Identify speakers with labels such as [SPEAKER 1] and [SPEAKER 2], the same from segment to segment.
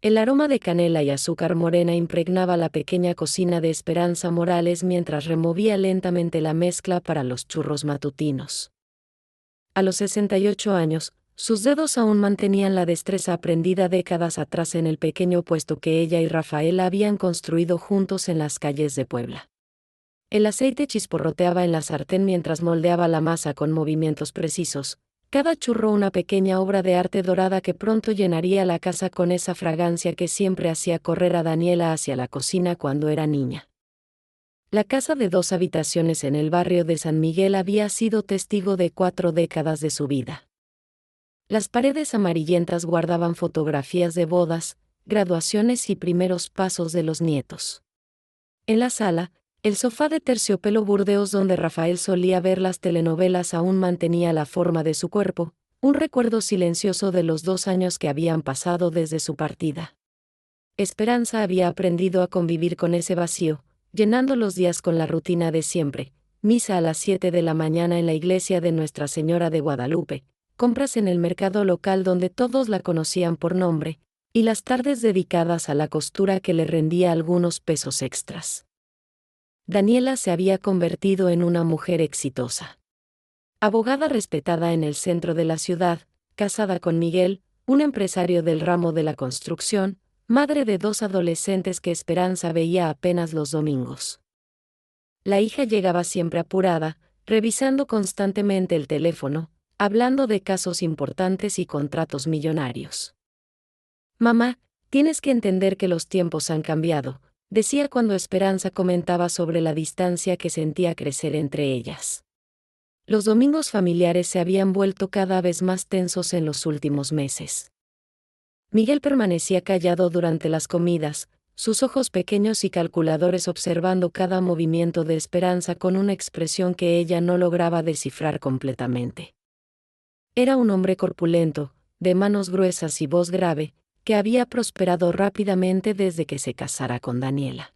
[SPEAKER 1] El aroma de canela y azúcar morena impregnaba la pequeña cocina de Esperanza Morales mientras removía lentamente la mezcla para los churros matutinos. A los 68 años, sus dedos aún mantenían la destreza aprendida décadas atrás en el pequeño puesto que ella y Rafael habían construido juntos en las calles de Puebla. El aceite chisporroteaba en la sartén mientras moldeaba la masa con movimientos precisos, cada churro una pequeña obra de arte dorada que pronto llenaría la casa con esa fragancia que siempre hacía correr a Daniela hacia la cocina cuando era niña. La casa de 2 habitaciones en el barrio de San Miguel había sido testigo de 4 décadas de su vida. Las paredes amarillentas guardaban fotografías de bodas, graduaciones y primeros pasos de los nietos. En la sala, el sofá de terciopelo burdeos donde Rafael solía ver las telenovelas aún mantenía la forma de su cuerpo, un recuerdo silencioso de los 2 años que habían pasado desde su partida. Esperanza había aprendido a convivir con ese vacío, llenando los días con la rutina de siempre: misa a las 7 de la mañana en la iglesia de Nuestra Señora de Guadalupe, compras en el mercado local donde todos la conocían por nombre, y las tardes dedicadas a la costura que le rendía algunos pesos extras. Daniela se había convertido en una mujer exitosa. Abogada respetada en el centro de la ciudad, casada con Miguel, un empresario del ramo de la construcción, madre de 2 adolescentes que Esperanza veía apenas los domingos. La hija llegaba siempre apurada, revisando constantemente el teléfono, hablando de casos importantes y contratos millonarios. «Mamá, tienes que entender que los tiempos han cambiado», decía cuando Esperanza comentaba sobre la distancia que sentía crecer entre ellas. Los domingos familiares se habían vuelto cada vez más tensos en los últimos meses. Miguel permanecía callado durante las comidas, sus ojos pequeños y calculadores observando cada movimiento de Esperanza con una expresión que ella no lograba descifrar completamente. Era un hombre corpulento, de manos gruesas y voz grave, que había prosperado rápidamente desde que se casara con Daniela.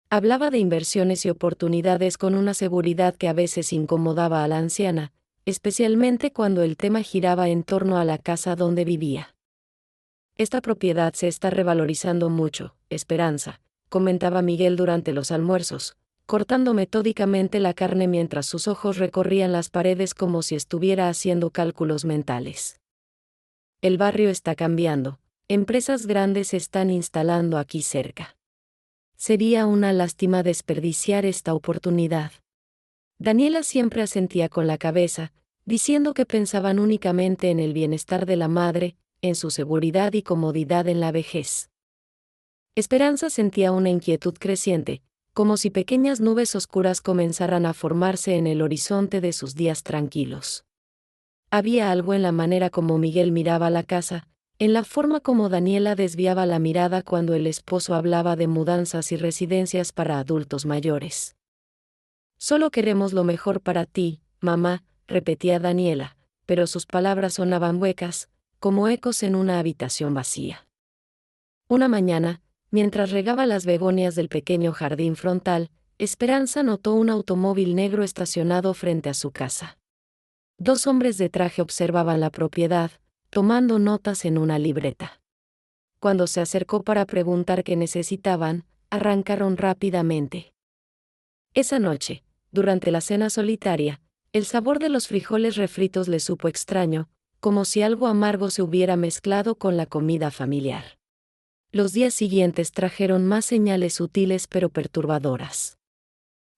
[SPEAKER 1] Hablaba de inversiones y oportunidades con una seguridad que a veces incomodaba a la anciana, especialmente cuando el tema giraba en torno a la casa donde vivía. «Esta propiedad se está revalorizando mucho, Esperanza», comentaba Miguel durante los almuerzos, cortando metódicamente la carne mientras sus ojos recorrían las paredes como si estuviera haciendo cálculos mentales. «El barrio está cambiando, empresas grandes se están instalando aquí cerca. Sería una lástima desperdiciar esta oportunidad». Daniela siempre asentía con la cabeza, diciendo que pensaban únicamente en el bienestar de la madre, en su seguridad y comodidad en la vejez. Esperanza sentía una inquietud creciente, como si pequeñas nubes oscuras comenzaran a formarse en el horizonte de sus días tranquilos. Había algo en la manera como Miguel miraba la casa, en la forma como Daniela desviaba la mirada cuando el esposo hablaba de mudanzas y residencias para adultos mayores. «Solo queremos lo mejor para ti, mamá», repetía Daniela, pero sus palabras sonaban huecas, como ecos en una habitación vacía. Una mañana, mientras regaba las begonias del pequeño jardín frontal, Esperanza notó un automóvil negro estacionado frente a su casa. 2 hombres de traje observaban la propiedad, tomando notas en una libreta. Cuando se acercó para preguntar qué necesitaban, arrancaron rápidamente. Esa noche, durante la cena solitaria, el sabor de los frijoles refritos le supo extraño, como si algo amargo se hubiera mezclado con la comida familiar. Los días siguientes trajeron más señales sutiles pero perturbadoras.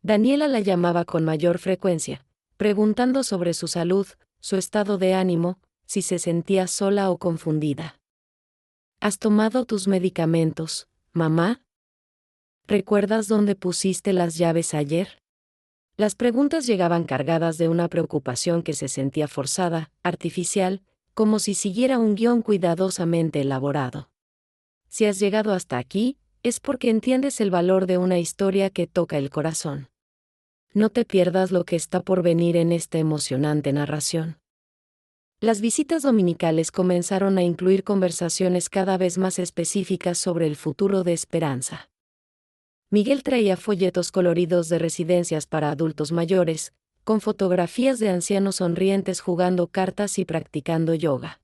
[SPEAKER 1] Daniela la llamaba con mayor frecuencia, preguntando sobre su salud, su estado de ánimo, si se sentía sola o confundida. «¿Has tomado tus medicamentos, mamá? ¿Recuerdas dónde pusiste las llaves ayer?». Las preguntas llegaban cargadas de una preocupación que se sentía forzada, artificial, como si siguiera un guión cuidadosamente elaborado. «Si has llegado hasta aquí, es porque entiendes el valor de una historia que toca el corazón. No te pierdas lo que está por venir en esta emocionante narración». Las visitas dominicales comenzaron a incluir conversaciones cada vez más específicas sobre el futuro de Esperanza. Miguel traía folletos coloridos de residencias para adultos mayores, con fotografías de ancianos sonrientes jugando cartas y practicando yoga.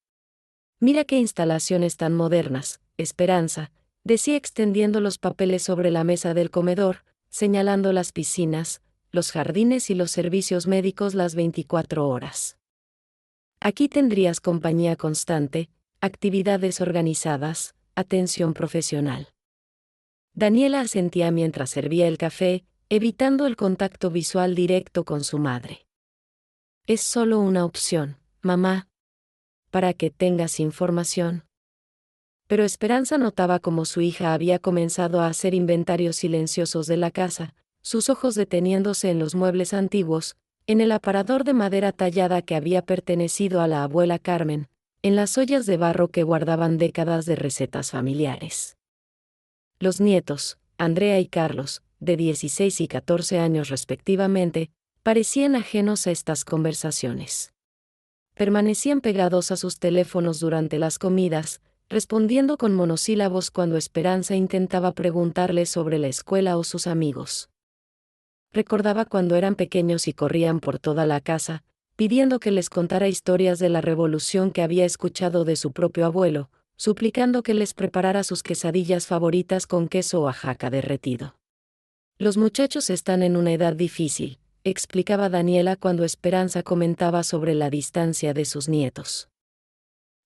[SPEAKER 1] «Mira qué instalaciones tan modernas», Esperanza, decía extendiendo los papeles sobre la mesa del comedor, señalando las piscinas, los jardines y los servicios médicos las 24 horas. Aquí tendrías compañía constante, actividades organizadas, atención profesional. Daniela asentía mientras servía el café, evitando el contacto visual directo con su madre. Es solo una opción, mamá. Para que tengas información. Pero Esperanza notaba cómo su hija había comenzado a hacer inventarios silenciosos de la casa, sus ojos deteniéndose en los muebles antiguos, en el aparador de madera tallada que había pertenecido a la abuela Carmen, en las ollas de barro que guardaban décadas de recetas familiares. Los nietos, Andrea y Carlos, de 16 y 14 años respectivamente, parecían ajenos a estas conversaciones. Permanecían pegados a sus teléfonos durante las comidas, respondiendo con monosílabos cuando Esperanza intentaba preguntarles sobre la escuela o sus amigos. Recordaba cuando eran pequeños y corrían por toda la casa, pidiendo que les contara historias de la revolución que había escuchado de su propio abuelo, suplicando que les preparara sus quesadillas favoritas con queso Oaxaca derretido. Los muchachos están en una edad difícil, explicaba Daniela cuando Esperanza comentaba sobre la distancia de sus nietos.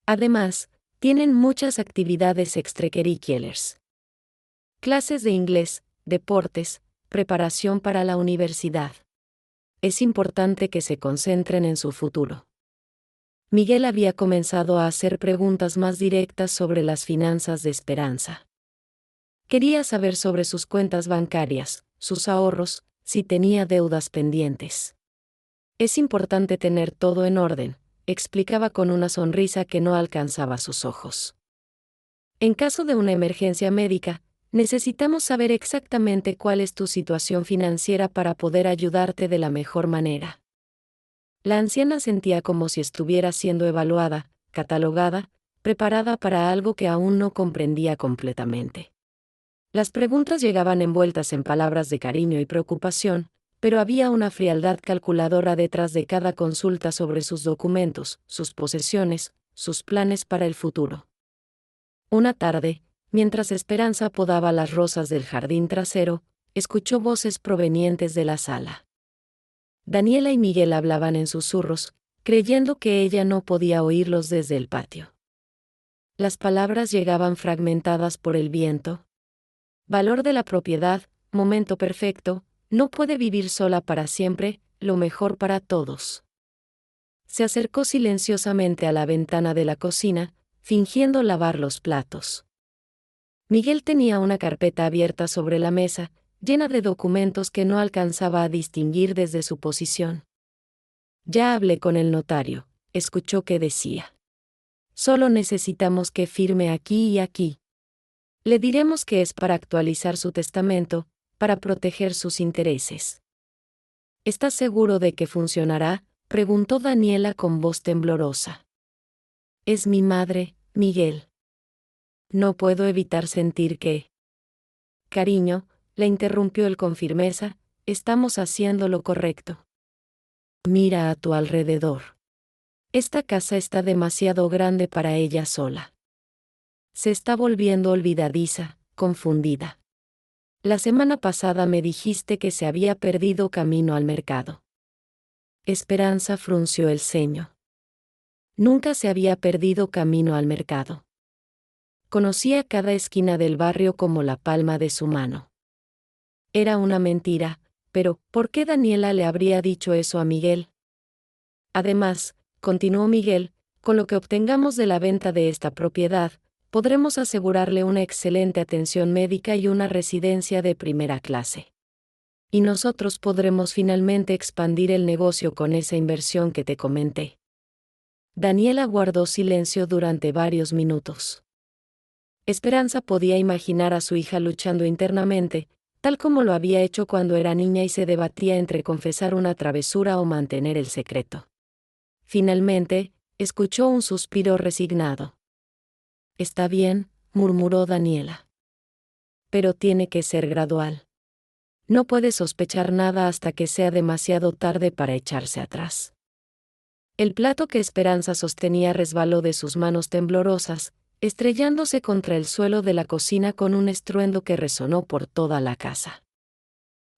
[SPEAKER 1] Además, tienen muchas actividades extracurriculares. Clases de inglés, deportes, preparación para la universidad. Es importante que se concentren en su futuro. Miguel había comenzado a hacer preguntas más directas sobre las finanzas de Esperanza. Quería saber sobre sus cuentas bancarias, sus ahorros, si tenía deudas pendientes. Es importante tener todo en orden, explicaba con una sonrisa que no alcanzaba sus ojos. En caso de una emergencia médica, necesitamos saber exactamente cuál es tu situación financiera para poder ayudarte de la mejor manera. La anciana sentía como si estuviera siendo evaluada, catalogada, preparada para algo que aún no comprendía completamente. Las preguntas llegaban envueltas en palabras de cariño y preocupación, pero había una frialdad calculadora detrás de cada consulta sobre sus documentos, sus posesiones, sus planes para el futuro. Una tarde, mientras Esperanza podaba las rosas del jardín trasero, escuchó voces provenientes de la sala. Daniela y Miguel hablaban en susurros, creyendo que ella no podía oírlos desde el patio. Las palabras llegaban fragmentadas por el viento. Valor de la propiedad, momento perfecto, no puede vivir sola para siempre, lo mejor para todos. Se acercó silenciosamente a la ventana de la cocina, fingiendo lavar los platos. Miguel tenía una carpeta abierta sobre la mesa, llena de documentos que no alcanzaba a distinguir desde su posición. Ya hablé con el notario, escuchó que decía. Solo necesitamos que firme aquí y aquí. Le diremos que es para actualizar su testamento, para proteger sus intereses. ¿Estás seguro de que funcionará?, preguntó Daniela con voz temblorosa. Es mi madre, Miguel. No puedo evitar sentir que... Cariño, le interrumpió él con firmeza, estamos haciendo lo correcto. Mira a tu alrededor. Esta casa está demasiado grande para ella sola. Se está volviendo olvidadiza, confundida. La semana pasada me dijiste que se había perdido camino al mercado. Esperanza frunció el ceño. Nunca se había perdido camino al mercado. Conocía cada esquina del barrio como la palma de su mano. Era una mentira, pero ¿por qué Daniela le habría dicho eso a Miguel? Además, continuó Miguel, con lo que obtengamos de la venta de esta propiedad, podremos asegurarle una excelente atención médica y una residencia de primera clase. Y nosotros podremos finalmente expandir el negocio con esa inversión que te comenté. Daniela guardó silencio durante varios minutos. Esperanza podía imaginar a su hija luchando internamente, tal como lo había hecho cuando era niña y se debatía entre confesar una travesura o mantener el secreto. Finalmente, escuchó un suspiro resignado. Está bien, murmuró Daniela. Pero tiene que ser gradual. No puede sospechar nada hasta que sea demasiado tarde para echarse atrás. El plato que Esperanza sostenía resbaló de sus manos temblorosas, estrellándose contra el suelo de la cocina con un estruendo que resonó por toda la casa.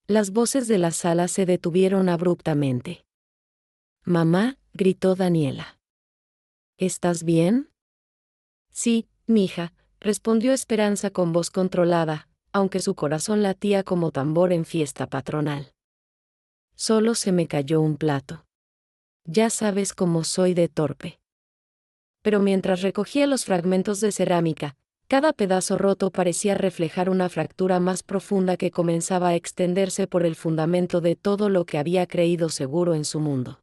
[SPEAKER 1] Las voces de la sala se detuvieron abruptamente. «Mamá», gritó Daniela. «¿Estás bien?» «Sí, mija», respondió Esperanza con voz controlada, aunque su corazón latía como tambor en fiesta patronal. «Solo se me cayó un plato. Ya sabes cómo soy de torpe». Pero mientras recogía los fragmentos de cerámica, cada pedazo roto parecía reflejar una fractura más profunda que comenzaba a extenderse por el fundamento de todo lo que había creído seguro en su mundo.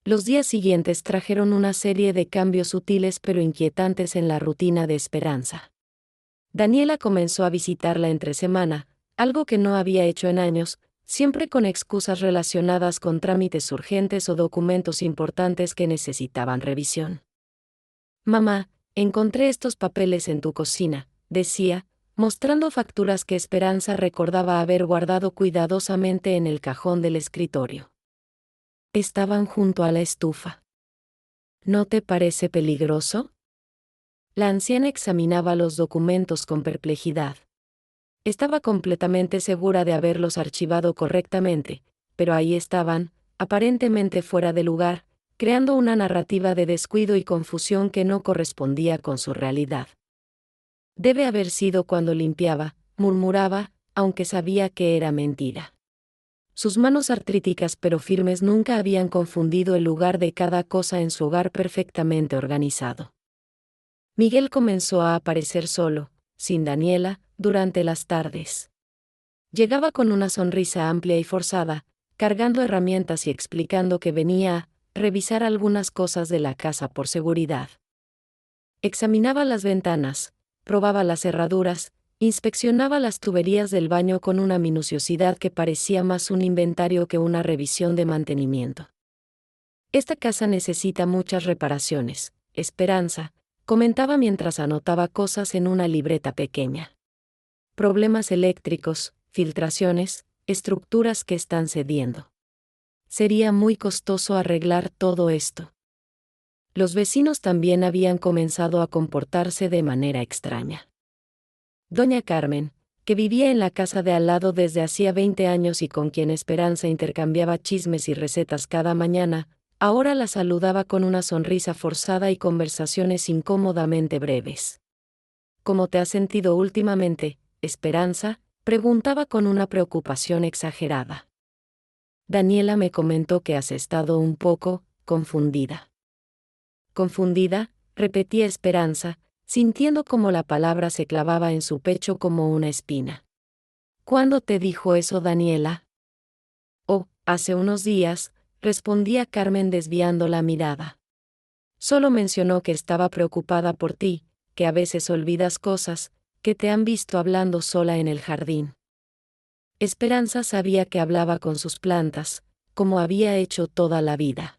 [SPEAKER 1] Los días siguientes trajeron una serie de cambios sutiles pero inquietantes en la rutina de Esperanza. Daniela comenzó a visitarla entre semana, algo que no había hecho en años, siempre con excusas relacionadas con trámites urgentes o documentos importantes que necesitaban revisión. «Mamá, encontré estos papeles en tu cocina», decía, mostrando facturas que Esperanza recordaba haber guardado cuidadosamente en el cajón del escritorio. Estaban junto a la estufa. «¿No te parece peligroso?» La anciana examinaba los documentos con perplejidad. Estaba completamente segura de haberlos archivado correctamente, pero ahí estaban, aparentemente fuera de lugar, creando una narrativa de descuido y confusión que no correspondía con su realidad. «Debe haber sido cuando limpiaba», murmuraba, aunque sabía que era mentira. Sus manos artríticas pero firmes nunca habían confundido el lugar de cada cosa en su hogar perfectamente organizado. Miguel comenzó a aparecer solo, sin Daniela, durante las tardes. Llegaba con una sonrisa amplia y forzada, cargando herramientas y explicando que venía a revisar algunas cosas de la casa por seguridad. Examinaba las ventanas, probaba las cerraduras, inspeccionaba las tuberías del baño con una minuciosidad que parecía más un inventario que una revisión de mantenimiento. «Esta casa necesita muchas reparaciones», Esperanza comentaba mientras anotaba cosas en una libreta pequeña. «Problemas eléctricos, filtraciones, estructuras que están cediendo. Sería muy costoso arreglar todo esto». Los vecinos también habían comenzado a comportarse de manera extraña. Doña Carmen, que vivía en la casa de al lado desde hacía 20 años y con quien Esperanza intercambiaba chismes y recetas cada mañana, ahora la saludaba con una sonrisa forzada y conversaciones incómodamente breves. «¿Cómo te has sentido últimamente, Esperanza?», preguntaba con una preocupación exagerada. «Daniela me comentó que has estado un poco confundida». «¿Confundida?», repetía Esperanza, sintiendo cómo la palabra se clavaba en su pecho como una espina. «¿Cuándo te dijo eso Daniela?» «Oh, hace unos días», respondía Carmen desviando la mirada. «Solo mencionó que estaba preocupada por ti, que a veces olvidas cosas, que te han visto hablando sola en el jardín». Esperanza sabía que hablaba con sus plantas, como había hecho toda la vida.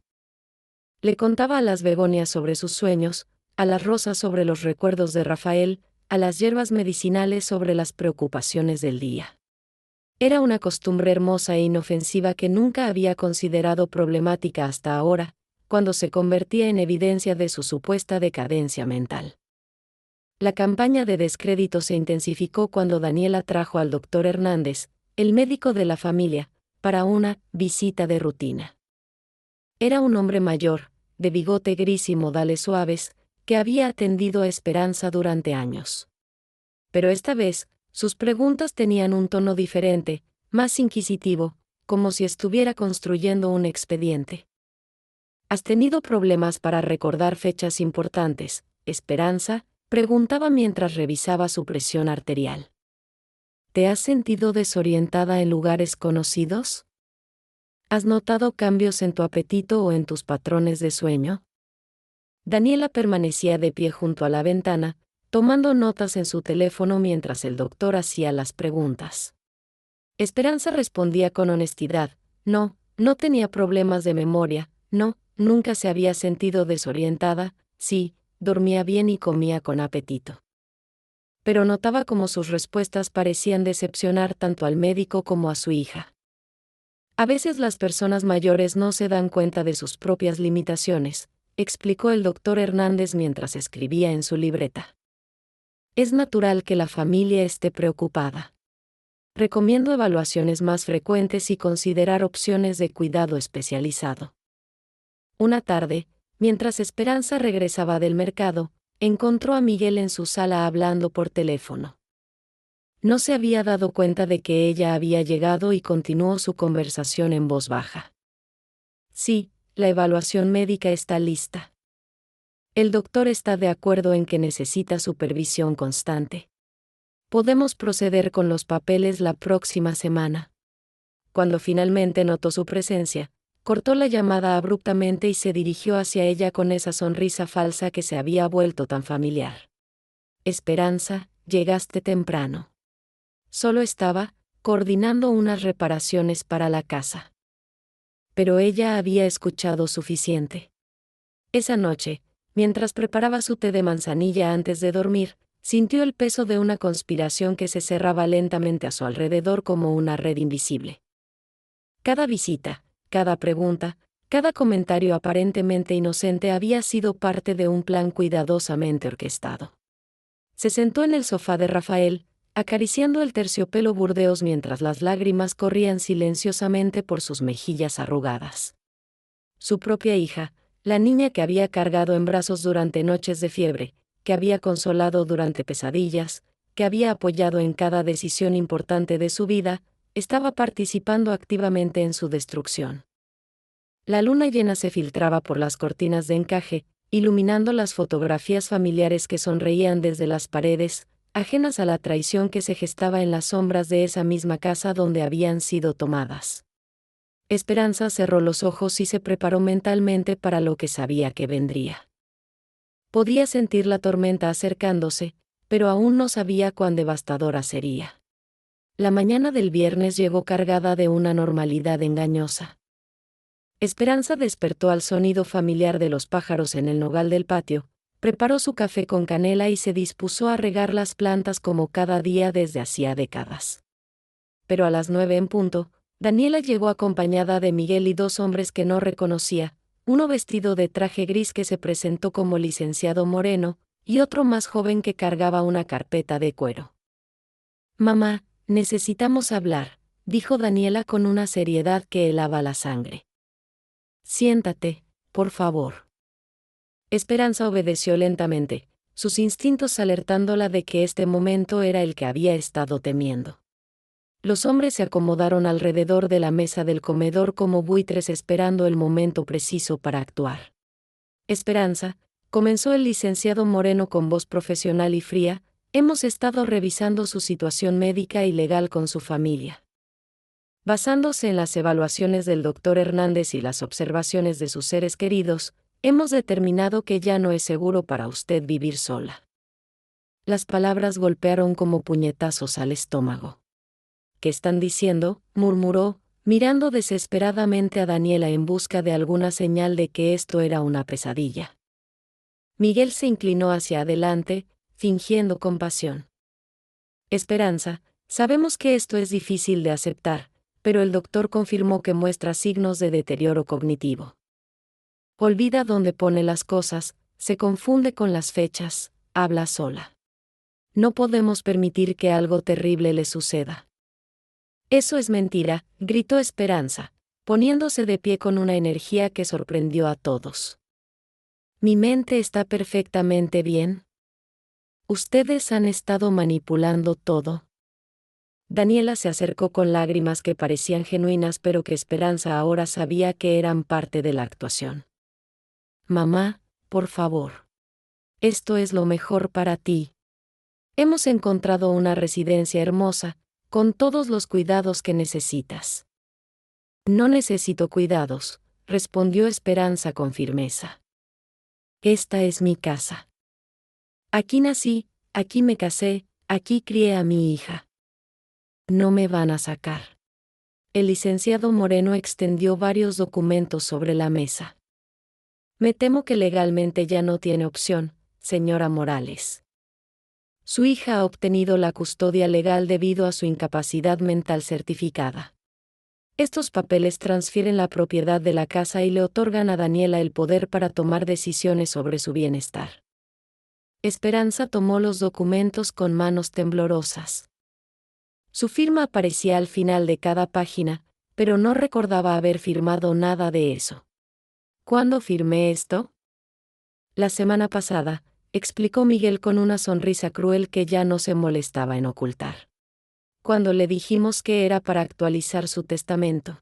[SPEAKER 1] Le contaba a las begonias sobre sus sueños, a las rosas sobre los recuerdos de Rafael, a las hierbas medicinales sobre las preocupaciones del día. Era una costumbre hermosa e inofensiva que nunca había considerado problemática hasta ahora, cuando se convertía en evidencia de su supuesta decadencia mental. La campaña de descrédito se intensificó cuando Daniela trajo al doctor Hernández, el médico de la familia, para una visita de rutina. Era un hombre mayor, de bigote gris y modales suaves, que había atendido a Esperanza durante años. Pero esta vez, sus preguntas tenían un tono diferente, más inquisitivo, como si estuviera construyendo un expediente. «¿Has tenido problemas para recordar fechas importantes, Esperanza?», preguntaba mientras revisaba su presión arterial. «¿Te has sentido desorientada en lugares conocidos? ¿Has notado cambios en tu apetito o en tus patrones de sueño?». Daniela permanecía de pie junto a la ventana, tomando notas en su teléfono mientras el doctor hacía las preguntas. Esperanza respondía con honestidad: «No, no tenía problemas de memoria, no, nunca se había sentido desorientada, sí, dormía bien y comía con apetito». Pero notaba cómo sus respuestas parecían decepcionar tanto al médico como a su hija. A veces las personas mayores no se dan cuenta de sus propias limitaciones, explicó el doctor Hernández mientras escribía en su libreta. Es natural que la familia esté preocupada. Recomiendo evaluaciones más frecuentes y considerar opciones de cuidado especializado. Una tarde, mientras Esperanza regresaba del mercado, encontró a Miguel en su sala hablando por teléfono. No se había dado cuenta de que ella había llegado y continuó su conversación en voz baja. Sí, la evaluación médica está lista. El doctor está de acuerdo en que necesita supervisión constante. Podemos proceder con los papeles la próxima semana. Cuando finalmente notó su presencia, cortó la llamada abruptamente y se dirigió hacia ella con esa sonrisa falsa que se había vuelto tan familiar. Esperanza, llegaste temprano. Solo estaba coordinando unas reparaciones para la casa. Pero ella había escuchado suficiente. Esa noche, mientras preparaba su té de manzanilla antes de dormir, sintió el peso de una conspiración que se cerraba lentamente a su alrededor como una red invisible. Cada visita, cada pregunta, cada comentario aparentemente inocente había sido parte de un plan cuidadosamente orquestado. Se sentó en el sofá de Rafael, acariciando el terciopelo burdeos mientras las lágrimas corrían silenciosamente por sus mejillas arrugadas. Su propia hija, la niña que había cargado en brazos durante noches de fiebre, que había consolado durante pesadillas, que había apoyado en cada decisión importante de su vida, estaba participando activamente en su destrucción. La luna llena se filtraba por las cortinas de encaje, iluminando las fotografías familiares que sonreían desde las paredes, ajenas a la traición que se gestaba en las sombras de esa misma casa donde habían sido tomadas. Esperanza cerró los ojos y se preparó mentalmente para lo que sabía que vendría. Podía sentir la tormenta acercándose, pero aún no sabía cuán devastadora sería. La mañana del viernes llegó cargada de una normalidad engañosa. Esperanza despertó al sonido familiar de los pájaros en el nogal del patio, preparó su café con canela y se dispuso a regar las plantas como cada día desde hacía décadas. Pero a las 9 en punto, Daniela llegó acompañada de Miguel y dos hombres que no reconocía, uno vestido de traje gris que se presentó como licenciado Moreno, y otro más joven que cargaba una carpeta de cuero. «Mamá, necesitamos hablar», dijo Daniela con una seriedad que helaba la sangre. «Siéntate, por favor». Esperanza obedeció lentamente, sus instintos alertándola de que este momento era el que había estado temiendo. Los hombres se acomodaron alrededor de la mesa del comedor como buitres esperando el momento preciso para actuar. «Esperanza», comenzó el licenciado Moreno con voz profesional y fría, «hemos estado revisando su situación médica y legal con su familia. Basándose en las evaluaciones del doctor Hernández y las observaciones de sus seres queridos, hemos determinado que ya no es seguro para usted vivir sola». Las palabras golpearon como puñetazos al estómago. «¿Qué están diciendo?», murmuró, mirando desesperadamente a Daniela en busca de alguna señal de que esto era una pesadilla. Miguel se inclinó hacia adelante, fingiendo compasión. «Esperanza, sabemos que esto es difícil de aceptar, pero el doctor confirmó que muestra signos de deterioro cognitivo. Olvida dónde pone las cosas, se confunde con las fechas, habla sola. No podemos permitir que algo terrible le suceda». «Eso es mentira», gritó Esperanza, poniéndose de pie con una energía que sorprendió a todos. «Mi mente está perfectamente bien. Ustedes han estado manipulando todo». Daniela se acercó con lágrimas que parecían genuinas pero que Esperanza ahora sabía que eran parte de la actuación. «Mamá, por favor. Esto es lo mejor para ti. Hemos encontrado una residencia hermosa, con todos los cuidados que necesitas». «No necesito cuidados», respondió Esperanza con firmeza. «Esta es mi casa. Aquí nací, aquí me casé, aquí crié a mi hija. No me van a sacar». El licenciado Moreno extendió varios documentos sobre la mesa. «Me temo que legalmente ya no tiene opción, señora Morales. Su hija ha obtenido la custodia legal debido a su incapacidad mental certificada. Estos papeles transfieren la propiedad de la casa y le otorgan a Daniela el poder para tomar decisiones sobre su bienestar. Esperanza tomó los documentos con manos temblorosas. Su firma aparecía al final de cada página, pero no recordaba haber firmado nada de eso. ¿Cuándo firmé esto? La semana pasada, explicó Miguel con una sonrisa cruel que ya no se molestaba en ocultar. Cuando le dijimos que era para actualizar su testamento.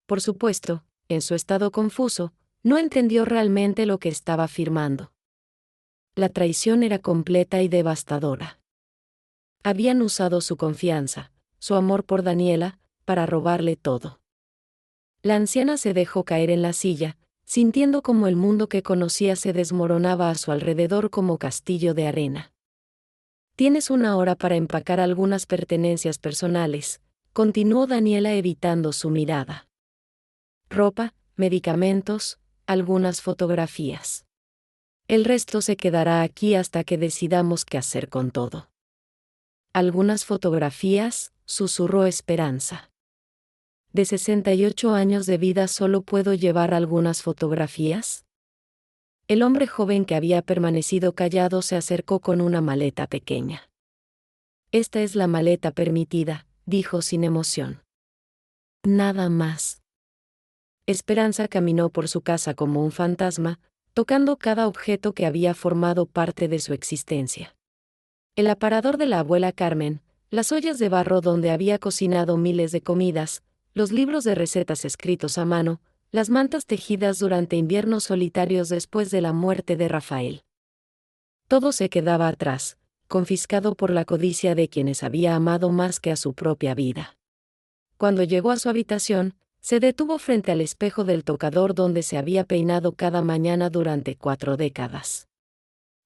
[SPEAKER 1] Por supuesto, en su estado confuso, no entendió realmente lo que estaba firmando. La traición era completa y devastadora. Habían usado su confianza, su amor por Daniela, para robarle todo. La anciana se dejó caer en la silla, sintiendo como el mundo que conocía se desmoronaba a su alrededor como castillo de arena. Tienes 1 hora para empacar algunas pertenencias personales, continuó Daniela evitando su mirada. Ropa, medicamentos, algunas fotografías. El resto se quedará aquí hasta que decidamos qué hacer con todo. Algunas fotografías, susurró Esperanza. ¿De 68 años de vida solo puedo llevar algunas fotografías? El hombre joven que había permanecido callado se acercó con una maleta pequeña. Esta es la maleta permitida, dijo sin emoción. Nada más. Esperanza caminó por su casa como un fantasma, tocando cada objeto que había formado parte de su existencia. El aparador de la abuela Carmen, las ollas de barro donde había cocinado miles de comidas, los libros de recetas escritos a mano, las mantas tejidas durante inviernos solitarios después de la muerte de Rafael. Todo se quedaba atrás, confiscado por la codicia de quienes había amado más que a su propia vida. Cuando llegó a su habitación, se detuvo frente al espejo del tocador donde se había peinado cada mañana durante 4 décadas.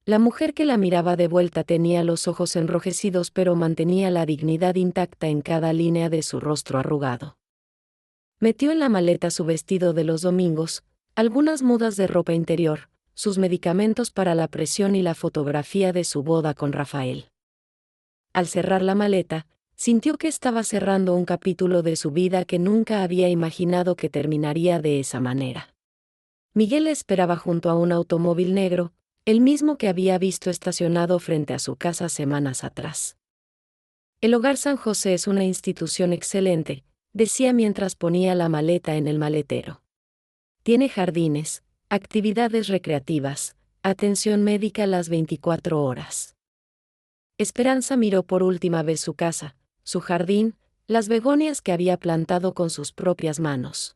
[SPEAKER 1] La mujer que la miraba de vuelta tenía los ojos enrojecidos pero mantenía la dignidad intacta en cada línea de su rostro arrugado. Metió en la maleta su vestido de los domingos, algunas mudas de ropa interior, sus medicamentos para la presión y la fotografía de su boda con Rafael. Al cerrar la maleta, sintió que estaba cerrando un capítulo de su vida que nunca había imaginado que terminaría de esa manera. Miguel le esperaba junto a un automóvil negro, el mismo que había visto estacionado frente a su casa semanas atrás. El Hogar San José es una institución excelente, decía mientras ponía la maleta en el maletero. Tiene jardines, actividades recreativas, atención médica las 24 horas. Esperanza miró por última vez su casa, su jardín, las begonias que había plantado con sus propias manos.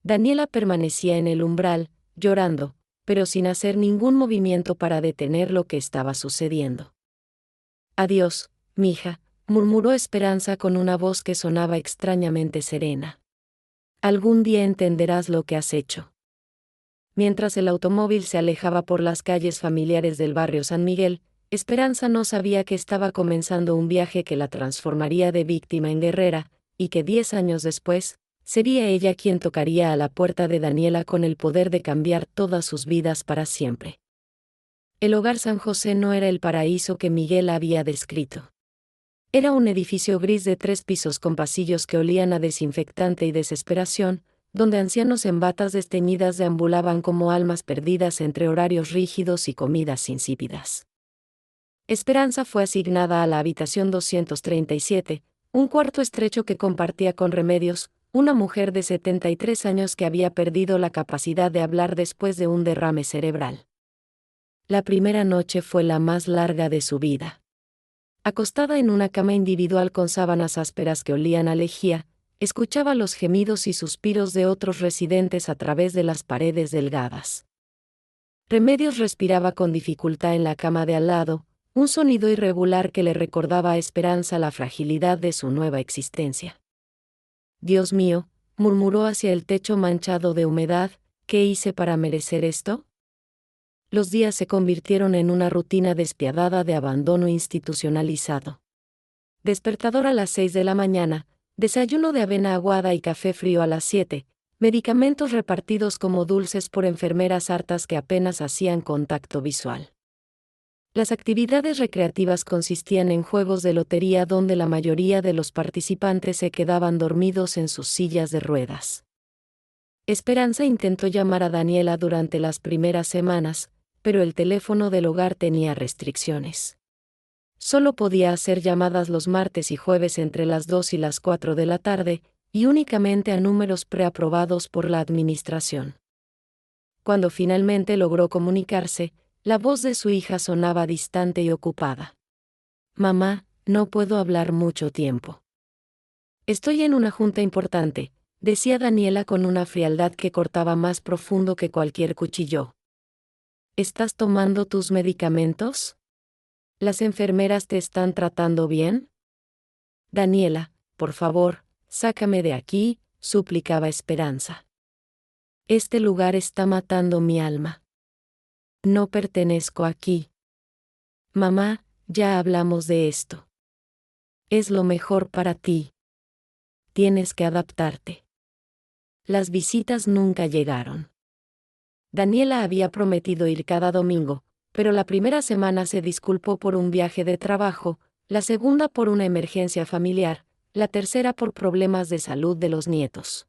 [SPEAKER 1] Daniela permanecía en el umbral, llorando, pero sin hacer ningún movimiento para detener lo que estaba sucediendo. Adiós, mija, murmuró Esperanza con una voz que sonaba extrañamente serena. Algún día entenderás lo que has hecho. Mientras el automóvil se alejaba por las calles familiares del barrio San Miguel, Esperanza no sabía que estaba comenzando un viaje que la transformaría de víctima en guerrera, y que 10 años después, sería ella quien tocaría a la puerta de Daniela con el poder de cambiar todas sus vidas para siempre. El Hogar San José no era el paraíso que Miguel había descrito. Era un edificio gris de 3 pisos con pasillos que olían a desinfectante y desesperación, donde ancianos en batas desteñidas deambulaban como almas perdidas entre horarios rígidos y comidas insípidas. Esperanza fue asignada a la habitación 237, un cuarto estrecho que compartía con Remedios, una mujer de 73 años que había perdido la capacidad de hablar después de un derrame cerebral. La primera noche fue la más larga de su vida. Acostada en una cama individual con sábanas ásperas que olían a lejía, escuchaba los gemidos y suspiros de otros residentes a través de las paredes delgadas. Remedios respiraba con dificultad en la cama de al lado, un sonido irregular que le recordaba a Esperanza la fragilidad de su nueva existencia. Dios mío, murmuró hacia el techo manchado de humedad, ¿qué hice para merecer esto? Los días se convirtieron en una rutina despiadada de abandono institucionalizado. Despertador a las 6 de la mañana, desayuno de avena aguada y café frío a las 7, medicamentos repartidos como dulces por enfermeras hartas que apenas hacían contacto visual. Las actividades recreativas consistían en juegos de lotería donde la mayoría de los participantes se quedaban dormidos en sus sillas de ruedas. Esperanza intentó llamar a Daniela durante las primeras semanas, pero el teléfono del hogar tenía restricciones. Solo podía hacer llamadas los martes y jueves entre las 2 y las 4 de la tarde, y únicamente a números preaprobados por la administración. Cuando finalmente logró comunicarse, la voz de su hija sonaba distante y ocupada. «Mamá, no puedo hablar mucho tiempo. Estoy en una junta importante», decía Daniela con una frialdad que cortaba más profundo que cualquier cuchillo. «¿Estás tomando tus medicamentos? ¿Las enfermeras te están tratando bien?» «Daniela, por favor, sácame de aquí», suplicaba Esperanza. «Este lugar está matando mi alma. No pertenezco aquí. Mamá, ya hablamos de esto. Es lo mejor para ti. Tienes que adaptarte». Las visitas nunca llegaron. Daniela había prometido ir cada domingo, pero la primera semana se disculpó por un viaje de trabajo, la segunda por una emergencia familiar, la tercera por problemas de salud de los nietos.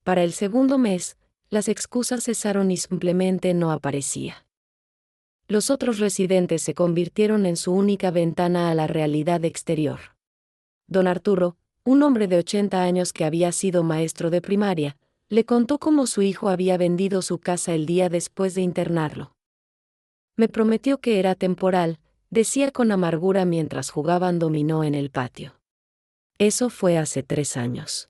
[SPEAKER 1] Para el segundo mes, las excusas cesaron y simplemente no aparecía. Los otros residentes se convirtieron en su única ventana a la realidad exterior. Don Arturo, un hombre de 80 años que había sido maestro de primaria, le contó cómo su hijo había vendido su casa el día después de internarlo. «Me prometió que era temporal», decía con amargura mientras jugaban dominó en el patio. Eso fue hace 3 años.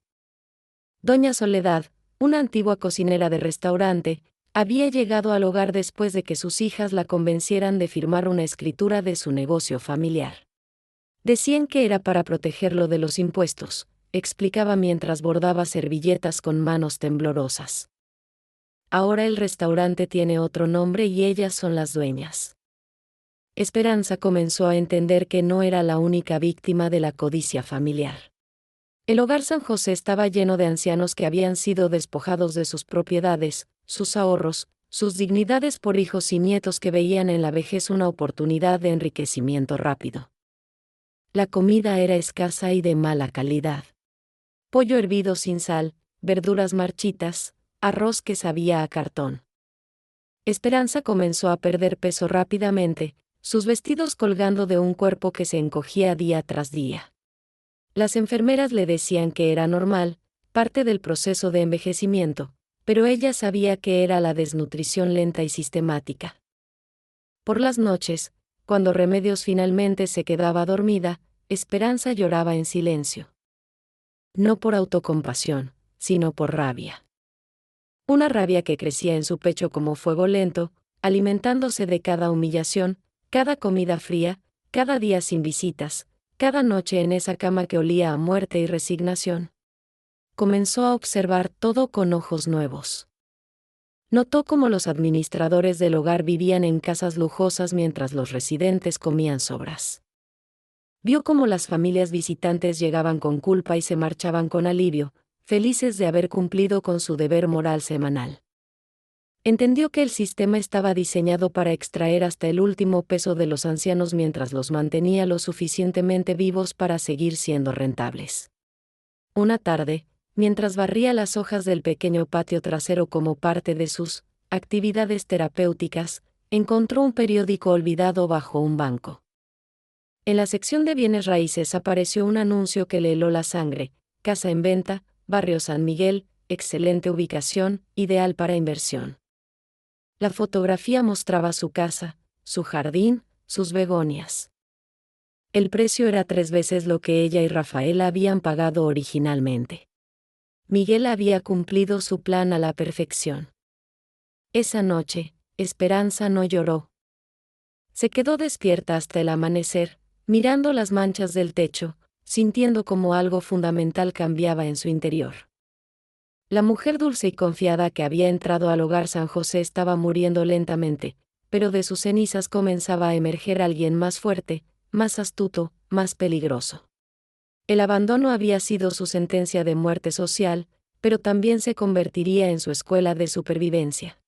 [SPEAKER 1] Doña Soledad, una antigua cocinera de restaurante, había llegado al hogar después de que sus hijas la convencieran de firmar una escritura de su negocio familiar. Decían que era para protegerlo de los impuestos, explicaba mientras bordaba servilletas con manos temblorosas. Ahora el restaurante tiene otro nombre y ellas son las dueñas. Esperanza comenzó a entender que no era la única víctima de la codicia familiar. El hogar San José estaba lleno de ancianos que habían sido despojados de sus propiedades, sus ahorros, sus dignidades por hijos y nietos que veían en la vejez una oportunidad de enriquecimiento rápido. La comida era escasa y de mala calidad. Pollo hervido sin sal, verduras marchitas, arroz que sabía a cartón. Esperanza comenzó a perder peso rápidamente, sus vestidos colgando de un cuerpo que se encogía día tras día. Las enfermeras le decían que era normal, parte del proceso de envejecimiento, pero ella sabía que era la desnutrición lenta y sistemática. Por las noches, cuando Remedios finalmente se quedaba dormida, Esperanza lloraba en silencio. No por autocompasión, sino por rabia. Una rabia que crecía en su pecho como fuego lento, alimentándose de cada humillación, cada comida fría, cada día sin visitas, cada noche en esa cama que olía a muerte y resignación. Comenzó a observar todo con ojos nuevos. Notó cómo los administradores del hogar vivían en casas lujosas mientras los residentes comían sobras. Vio cómo las familias visitantes llegaban con culpa y se marchaban con alivio, felices de haber cumplido con su deber moral semanal. Entendió que el sistema estaba diseñado para extraer hasta el último peso de los ancianos mientras los mantenía lo suficientemente vivos para seguir siendo rentables. Una tarde, mientras barría las hojas del pequeño patio trasero como parte de sus actividades terapéuticas, encontró un periódico olvidado bajo un banco. En la sección de bienes raíces apareció un anuncio que le heló la sangre: casa en venta, barrio San Miguel, excelente ubicación, ideal para inversión. La fotografía mostraba su casa, su jardín, sus begonias. El precio era 3 veces lo que ella y Rafaela habían pagado originalmente. Miguel había cumplido su plan a la perfección. Esa noche, Esperanza no lloró. Se quedó despierta hasta el amanecer, mirando las manchas del techo, sintiendo como algo fundamental cambiaba en su interior. La mujer dulce y confiada que había entrado al hogar San José estaba muriendo lentamente, pero de sus cenizas comenzaba a emerger alguien más fuerte, más astuto, más peligroso. El abandono había sido su sentencia de muerte social, pero también se convertiría en su escuela de supervivencia.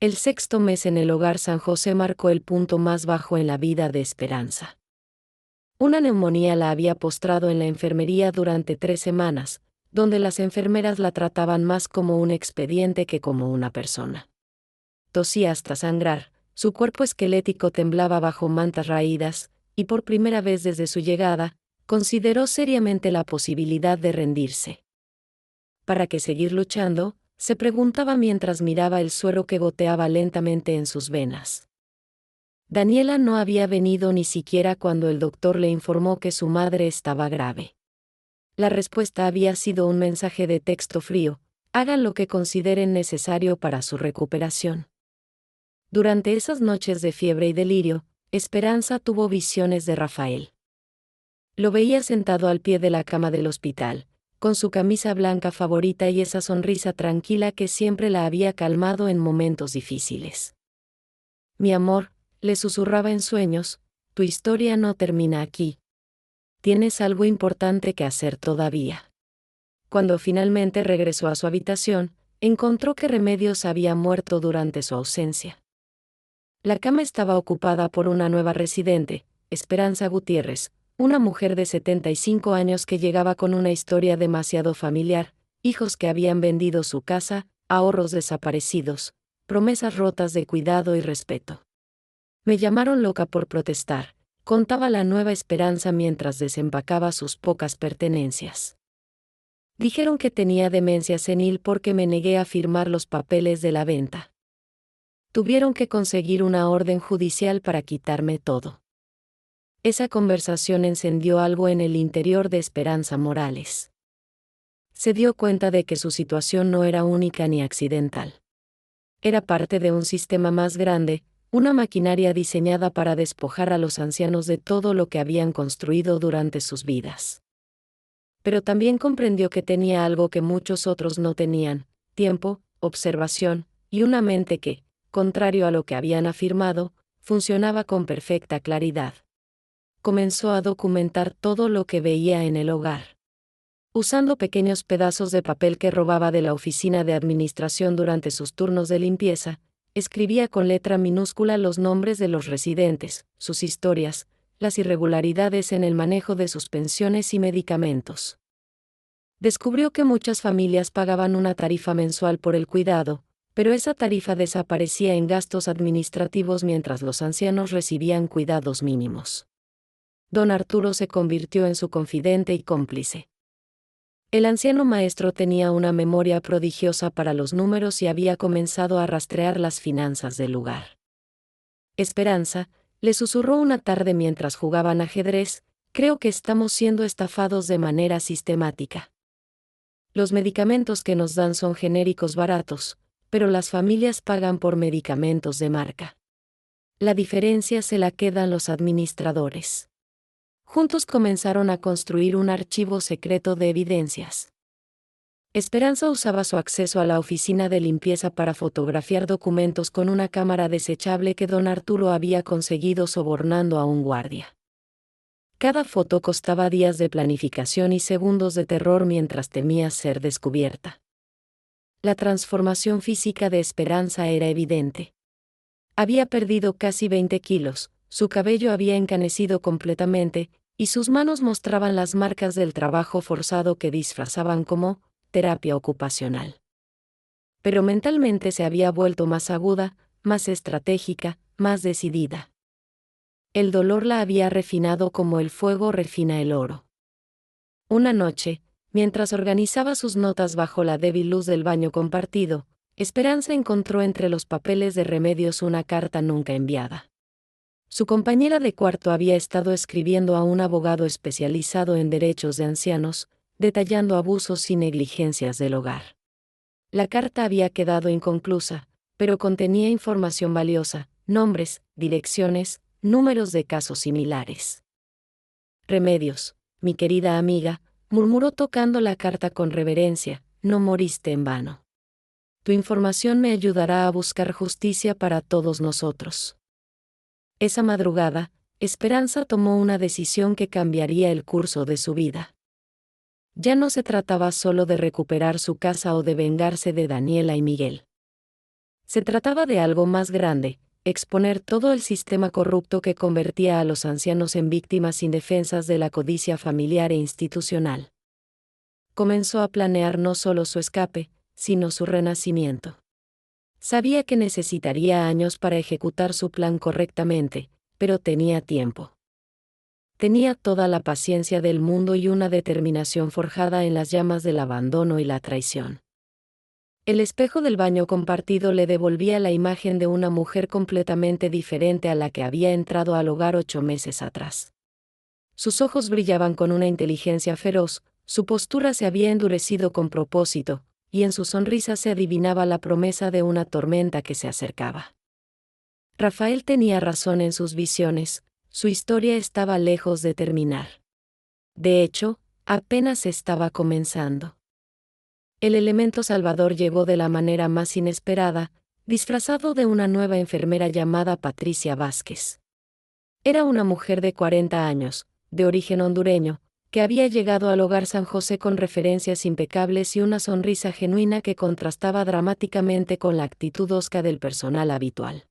[SPEAKER 1] El sexto mes en el hogar San José marcó el punto más bajo en la vida de Esperanza. Una neumonía la había postrado en la enfermería durante 3 semanas, donde las enfermeras la trataban más como un expediente que como una persona. Tosía hasta sangrar, su cuerpo esquelético temblaba bajo mantas raídas, y por primera vez desde su llegada, consideró seriamente la posibilidad de rendirse. ¿Para qué seguir luchando?, se preguntaba mientras miraba el suero que goteaba lentamente en sus venas. Daniela no había venido ni siquiera cuando el doctor le informó que su madre estaba grave. La respuesta había sido un mensaje de texto frío: hagan lo que consideren necesario para su recuperación. Durante esas noches de fiebre y delirio, Esperanza tuvo visiones de Rafael. Lo veía sentado al pie de la cama del hospital, con su camisa blanca favorita y esa sonrisa tranquila que siempre la había calmado en momentos difíciles. Mi amor, le susurraba en sueños, tu historia no termina aquí. Tienes algo importante que hacer todavía. Cuando finalmente regresó a su habitación, encontró que Remedios había muerto durante su ausencia. La cama estaba ocupada por una nueva residente, Esperanza Gutiérrez, una mujer de 75 años que llegaba con una historia demasiado familiar: hijos que habían vendido su casa, ahorros desaparecidos, promesas rotas de cuidado y respeto. Me llamaron loca por protestar, contaba la nueva Esperanza mientras desempacaba sus pocas pertenencias. Dijeron que tenía demencia senil porque me negué a firmar los papeles de la venta. Tuvieron que conseguir una orden judicial para quitarme todo. Esa conversación encendió algo en el interior de Esperanza Morales. Se dio cuenta de que su situación no era única ni accidental. Era parte de un sistema más grande, una maquinaria diseñada para despojar a los ancianos de todo lo que habían construido durante sus vidas. Pero también comprendió que tenía algo que muchos otros no tenían: tiempo, observación, y una mente que, contrario a lo que habían afirmado, funcionaba con perfecta claridad. Comenzó a documentar todo lo que veía en el hogar. Usando pequeños pedazos de papel que robaba de la oficina de administración durante sus turnos de limpieza, escribía con letra minúscula los nombres de los residentes, sus historias, las irregularidades en el manejo de sus pensiones y medicamentos. Descubrió que muchas familias pagaban una tarifa mensual por el cuidado, pero esa tarifa desaparecía en gastos administrativos mientras los ancianos recibían cuidados mínimos. Don Arturo se convirtió en su confidente y cómplice. El anciano maestro tenía una memoria prodigiosa para los números y había comenzado a rastrear las finanzas del lugar. Esperanza, le susurró una tarde mientras jugaban ajedrez, creo que estamos siendo estafados de manera sistemática. Los medicamentos que nos dan son genéricos baratos, pero las familias pagan por medicamentos de marca. La diferencia se la quedan los administradores. Juntos comenzaron a construir un archivo secreto de evidencias. Esperanza usaba su acceso a la oficina de limpieza para fotografiar documentos con una cámara desechable que don Arturo había conseguido sobornando a un guardia. Cada foto costaba días de planificación y segundos de terror mientras temía ser descubierta. La transformación física de Esperanza era evidente. Había perdido casi 20 kilos, su cabello había encanecido completamente, y sus manos mostraban las marcas del trabajo forzado que disfrazaban como terapia ocupacional. Pero mentalmente se había vuelto más aguda, más estratégica, más decidida. El dolor la había refinado como el fuego refina el oro. Una noche, mientras organizaba sus notas bajo la débil luz del baño compartido, Esperanza encontró entre los papeles de Remedios una carta nunca enviada. Su compañera de cuarto había estado escribiendo a un abogado especializado en derechos de ancianos, detallando abusos y negligencias del hogar. La carta había quedado inconclusa, pero contenía información valiosa: nombres, direcciones, números de casos similares. Remedios, mi querida amiga, murmuró tocando la carta con reverencia, no moriste en vano. Tu información me ayudará a buscar justicia para todos nosotros. Esa madrugada, Esperanza tomó una decisión que cambiaría el curso de su vida. Ya no se trataba solo de recuperar su casa o de vengarse de Daniela y Miguel. Se trataba de algo más grande, exponer todo el sistema corrupto que convertía a los ancianos en víctimas indefensas de la codicia familiar e institucional. Comenzó a planear no solo su escape, sino su renacimiento. Sabía que necesitaría años para ejecutar su plan correctamente, pero tenía tiempo. Tenía toda la paciencia del mundo y una determinación forjada en las llamas del abandono y la traición. El espejo del baño compartido le devolvía la imagen de una mujer completamente diferente a la que había entrado al hogar 8 meses atrás. Sus ojos brillaban con una inteligencia feroz, su postura se había endurecido con propósito, y en su sonrisa se adivinaba la promesa de una tormenta que se acercaba. Rafael tenía razón en sus visiones, su historia estaba lejos de terminar. De hecho, apenas estaba comenzando. El elemento salvador llegó de la manera más inesperada, disfrazado de una nueva enfermera llamada Patricia Vázquez. Era una mujer de 40 años, de origen hondureño, que había llegado al hogar San José con referencias impecables y una sonrisa genuina que contrastaba dramáticamente con la actitud hosca del personal habitual.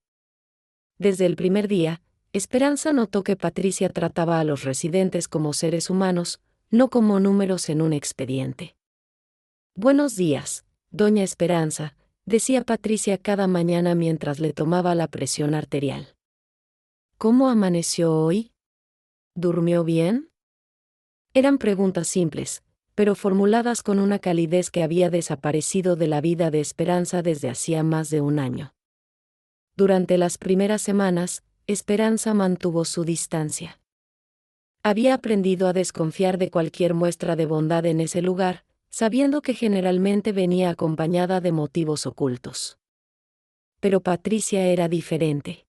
[SPEAKER 1] Desde el primer día, Esperanza notó que Patricia trataba a los residentes como seres humanos, no como números en un expediente. «Buenos días, doña Esperanza», decía Patricia cada mañana mientras le tomaba la presión arterial. «¿Cómo amaneció hoy? ¿Durmió bien?». Eran preguntas simples, pero formuladas con una calidez que había desaparecido de la vida de Esperanza desde hacía más de un año. Durante las primeras semanas, Esperanza mantuvo su distancia. Había aprendido a desconfiar de cualquier muestra de bondad en ese lugar, sabiendo que generalmente venía acompañada de motivos ocultos. Pero Patricia era diferente.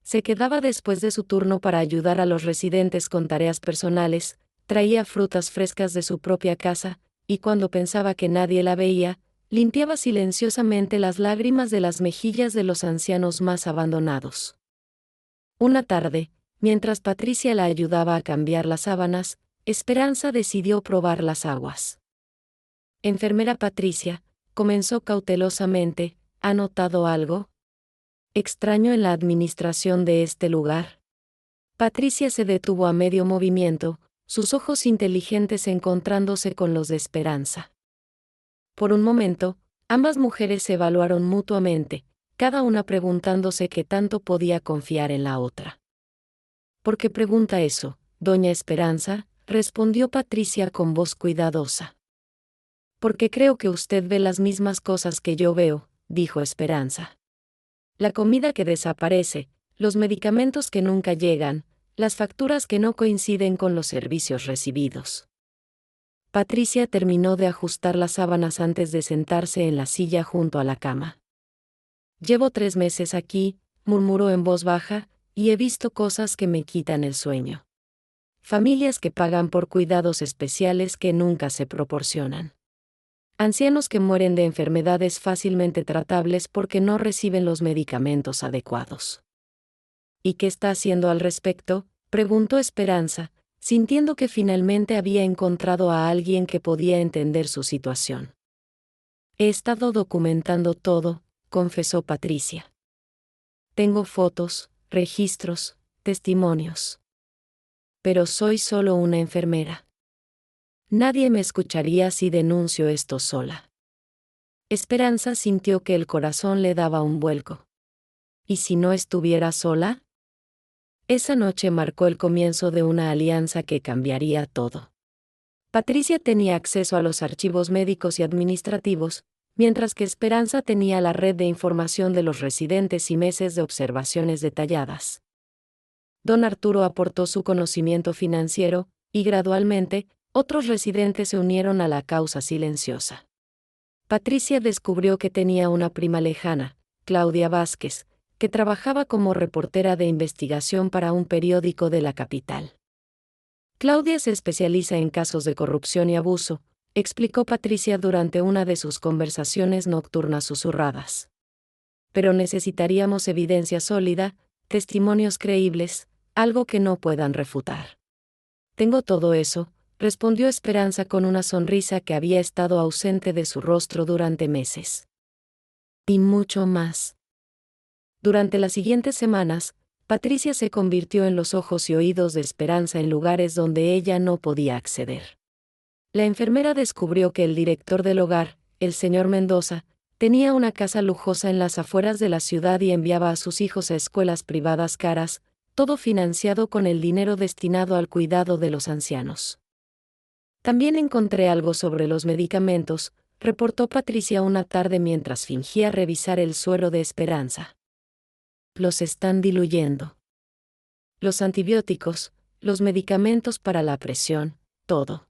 [SPEAKER 1] Se quedaba después de su turno para ayudar a los residentes con tareas personales, traía frutas frescas de su propia casa, y cuando pensaba que nadie la veía, limpiaba silenciosamente las lágrimas de las mejillas de los ancianos más abandonados. Una tarde, mientras Patricia la ayudaba a cambiar las sábanas, Esperanza decidió probar las aguas. «Enfermera Patricia», comenzó cautelosamente, «¿ha notado algo extraño en la administración de este lugar?». Patricia se detuvo a medio movimiento, sus ojos inteligentes encontrándose con los de Esperanza. Por un momento, ambas mujeres se evaluaron mutuamente, cada una preguntándose qué tanto podía confiar en la otra. «¿Por qué pregunta eso, doña Esperanza?», respondió Patricia con voz cuidadosa. «Porque creo que usted ve las mismas cosas que yo veo», dijo Esperanza. «La comida que desaparece, los medicamentos que nunca llegan, las facturas que no coinciden con los servicios recibidos». Patricia terminó de ajustar las sábanas antes de sentarse en la silla junto a la cama. «Llevo 3 meses aquí», murmuró en voz baja, «y he visto cosas que me quitan el sueño. Familias que pagan por cuidados especiales que nunca se proporcionan. Ancianos que mueren de enfermedades fácilmente tratables porque no reciben los medicamentos adecuados». «¿Y qué está haciendo al respecto?», preguntó Esperanza, sintiendo que finalmente había encontrado a alguien que podía entender su situación. «He estado documentando todo», confesó Patricia. «Tengo fotos, registros, testimonios. Pero soy solo una enfermera. Nadie me escucharía si denuncio esto sola». Esperanza sintió que el corazón le daba un vuelco. ¿Y si no estuviera sola? Esa noche marcó el comienzo de una alianza que cambiaría todo. Patricia tenía acceso a los archivos médicos y administrativos, mientras que Esperanza tenía la red de información de los residentes y meses de observaciones detalladas. Don Arturo aportó su conocimiento financiero, y gradualmente, otros residentes se unieron a la causa silenciosa. Patricia descubrió que tenía una prima lejana, Claudia Vázquez, que trabajaba como reportera de investigación para un periódico de la capital. «Claudia se especializa en casos de corrupción y abuso», explicó Patricia durante una de sus conversaciones nocturnas susurradas. «Pero necesitaríamos evidencia sólida, testimonios creíbles, algo que no puedan refutar». «Tengo todo eso», respondió Esperanza con una sonrisa que había estado ausente de su rostro durante meses. Y mucho más. Durante las siguientes semanas, Patricia se convirtió en los ojos y oídos de Esperanza en lugares donde ella no podía acceder. La enfermera descubrió que el director del hogar, el señor Mendoza, tenía una casa lujosa en las afueras de la ciudad y enviaba a sus hijos a escuelas privadas caras, todo financiado con el dinero destinado al cuidado de los ancianos. También encontré algo sobre los medicamentos, reportó Patricia una tarde mientras fingía revisar el suero de Esperanza. Los están diluyendo. Los antibióticos, los medicamentos para la presión, todo.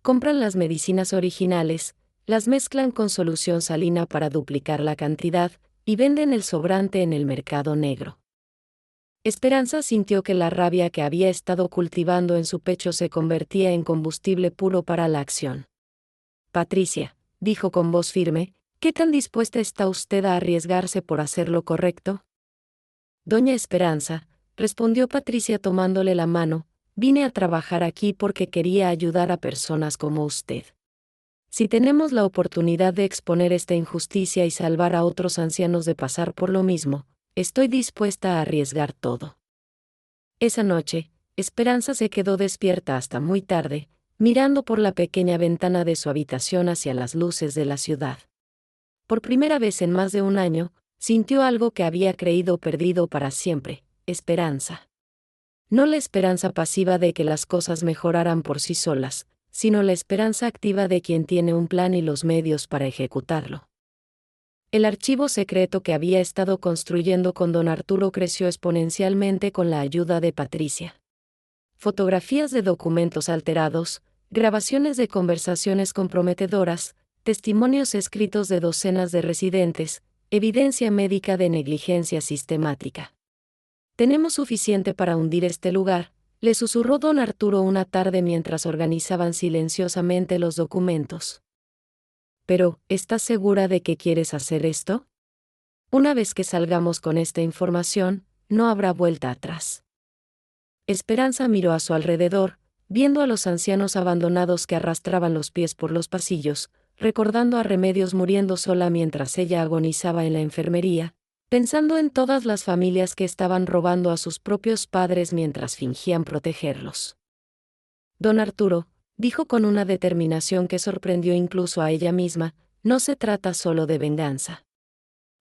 [SPEAKER 1] Compran las medicinas originales, las mezclan con solución salina para duplicar la cantidad, y venden el sobrante en el mercado negro. Esperanza sintió que la rabia que había estado cultivando en su pecho se convertía en combustible puro para la acción. Patricia, dijo con voz firme, ¿qué tan dispuesta está usted a arriesgarse por hacer lo correcto? Doña Esperanza, respondió Patricia tomándole la mano, vine a trabajar aquí porque quería ayudar a personas como usted. Si tenemos la oportunidad de exponer esta injusticia y salvar a otros ancianos de pasar por lo mismo, estoy dispuesta a arriesgar todo. Esa noche, Esperanza se quedó despierta hasta muy tarde, mirando por la pequeña ventana de su habitación hacia las luces de la ciudad. Por primera vez en más de un año, sintió algo que había creído perdido para siempre, esperanza. No la esperanza pasiva de que las cosas mejoraran por sí solas, sino la esperanza activa de quien tiene un plan y los medios para ejecutarlo. El archivo secreto que había estado construyendo con don Arturo creció exponencialmente con la ayuda de Patricia. Fotografías de documentos alterados, grabaciones de conversaciones comprometedoras, testimonios escritos de docenas de residentes, evidencia médica de negligencia sistemática. Tenemos suficiente para hundir este lugar, le susurró don Arturo una tarde mientras organizaban silenciosamente los documentos. Pero, ¿estás segura de que quieres hacer esto? Una vez que salgamos con esta información, no habrá vuelta atrás. Esperanza miró a su alrededor, viendo a los ancianos abandonados que arrastraban los pies por los pasillos, recordando a Remedios muriendo sola mientras ella agonizaba en la enfermería, pensando en todas las familias que estaban robando a sus propios padres mientras fingían protegerlos. Don Arturo, dijo con una determinación que sorprendió incluso a ella misma, no se trata solo de venganza.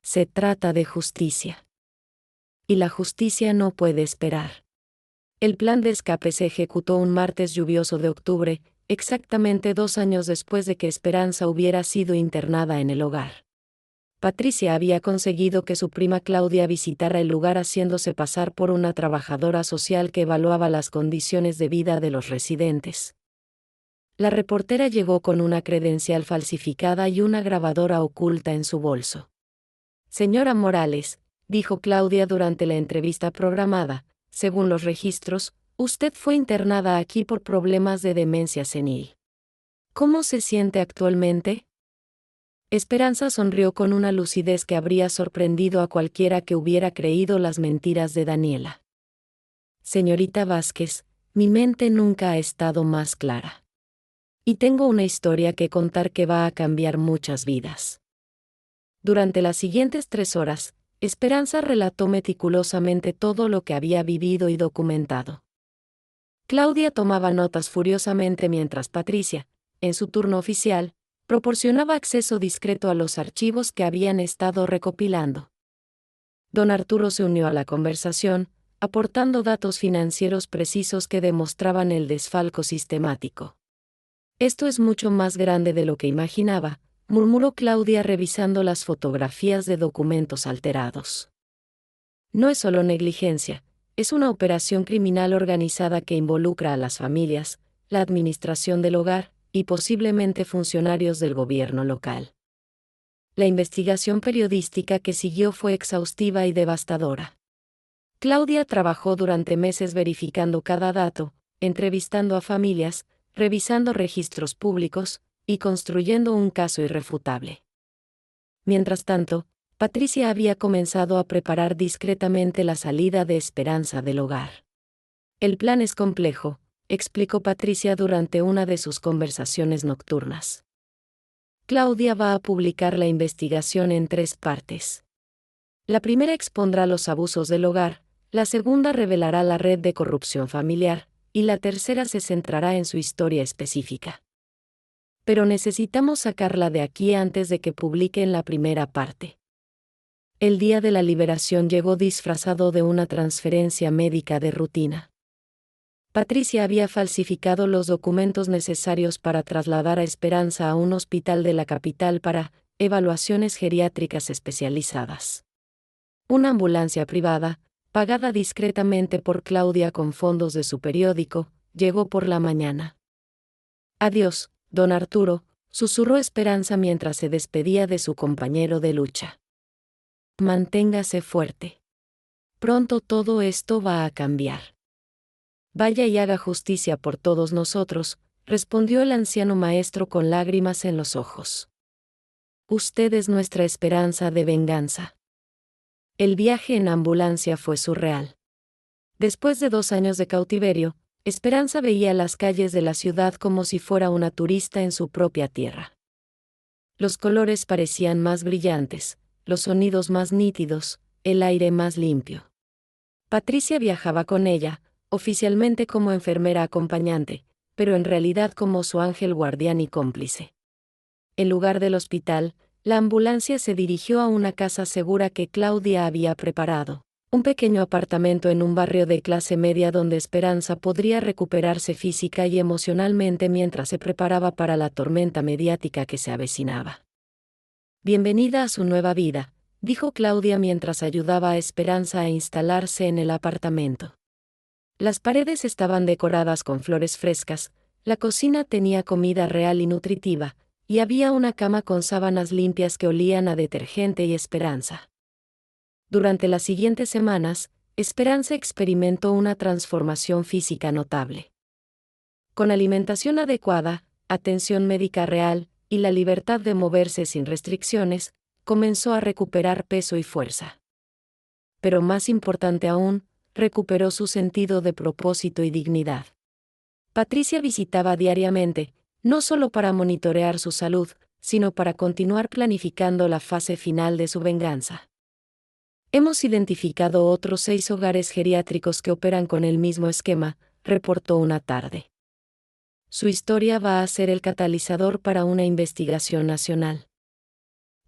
[SPEAKER 1] Se trata de justicia. Y la justicia no puede esperar. El plan de escape se ejecutó un martes lluvioso de octubre, exactamente 2 años después de que Esperanza hubiera sido internada en el hogar. Patricia había conseguido que su prima Claudia visitara el lugar haciéndose pasar por una trabajadora social que evaluaba las condiciones de vida de los residentes. La reportera llegó con una credencial falsificada y una grabadora oculta en su bolso. Señora Morales, dijo Claudia durante la entrevista programada, según los registros, usted fue internada aquí por problemas de demencia senil. ¿Cómo se siente actualmente? Esperanza sonrió con una lucidez que habría sorprendido a cualquiera que hubiera creído las mentiras de Daniela. Señorita Vázquez, mi mente nunca ha estado más clara. Y tengo una historia que contar que va a cambiar muchas vidas. Durante las siguientes 3 horas, Esperanza relató meticulosamente todo lo que había vivido y documentado. Claudia tomaba notas furiosamente mientras Patricia, en su turno oficial, proporcionaba acceso discreto a los archivos que habían estado recopilando. Don Arturo se unió a la conversación, aportando datos financieros precisos que demostraban el desfalco sistemático. Esto es mucho más grande de lo que imaginaba, murmuró Claudia revisando las fotografías de documentos alterados. No es solo negligencia, es una operación criminal organizada que involucra a las familias, la administración del hogar, y posiblemente funcionarios del gobierno local. La investigación periodística que siguió fue exhaustiva y devastadora. Claudia trabajó durante meses verificando cada dato, entrevistando a familias, revisando registros públicos, y construyendo un caso irrefutable. Mientras tanto, Patricia había comenzado a preparar discretamente la salida de Esperanza del hogar. El plan es complejo, explicó Patricia durante una de sus conversaciones nocturnas. Claudia va a publicar la investigación en 3 partes. La primera expondrá los abusos del hogar, la segunda revelará la red de corrupción familiar, y la tercera se centrará en su historia específica. Pero necesitamos sacarla de aquí antes de que publiquen la primera parte. El día de la liberación llegó disfrazado de una transferencia médica de rutina. Patricia había falsificado los documentos necesarios para trasladar a Esperanza a un hospital de la capital para evaluaciones geriátricas especializadas. Una ambulancia privada, pagada discretamente por Claudia con fondos de su periódico, llegó por la mañana. «Adiós, don Arturo», susurró Esperanza mientras se despedía de su compañero de lucha. «Manténgase fuerte. Pronto todo esto va a cambiar». «Vaya y haga justicia por todos nosotros», respondió el anciano maestro con lágrimas en los ojos. «Usted es nuestra esperanza de venganza». El viaje en ambulancia fue surreal. Después de 2 años de cautiverio, Esperanza veía las calles de la ciudad como si fuera una turista en su propia tierra. Los colores parecían más brillantes, los sonidos más nítidos, el aire más limpio. Patricia viajaba con ella, oficialmente como enfermera acompañante, pero en realidad como su ángel guardián y cómplice. En lugar del hospital, la ambulancia se dirigió a una casa segura que Claudia había preparado, un pequeño apartamento en un barrio de clase media donde Esperanza podría recuperarse física y emocionalmente mientras se preparaba para la tormenta mediática que se avecinaba. «Bienvenida a su nueva vida», dijo Claudia mientras ayudaba a Esperanza a instalarse en el apartamento. Las paredes estaban decoradas con flores frescas, la cocina tenía comida real y nutritiva, y había una cama con sábanas limpias que olían a detergente y esperanza. Durante las siguientes semanas, Esperanza experimentó una transformación física notable. Con alimentación adecuada, atención médica real, y la libertad de moverse sin restricciones, comenzó a recuperar peso y fuerza. Pero más importante aún, recuperó su sentido de propósito y dignidad. Patricia visitaba diariamente, no solo para monitorear su salud, sino para continuar planificando la fase final de su venganza. «Hemos identificado otros 6 hogares geriátricos que operan con el mismo esquema», reportó una tarde. Su historia va a ser el catalizador para una investigación nacional.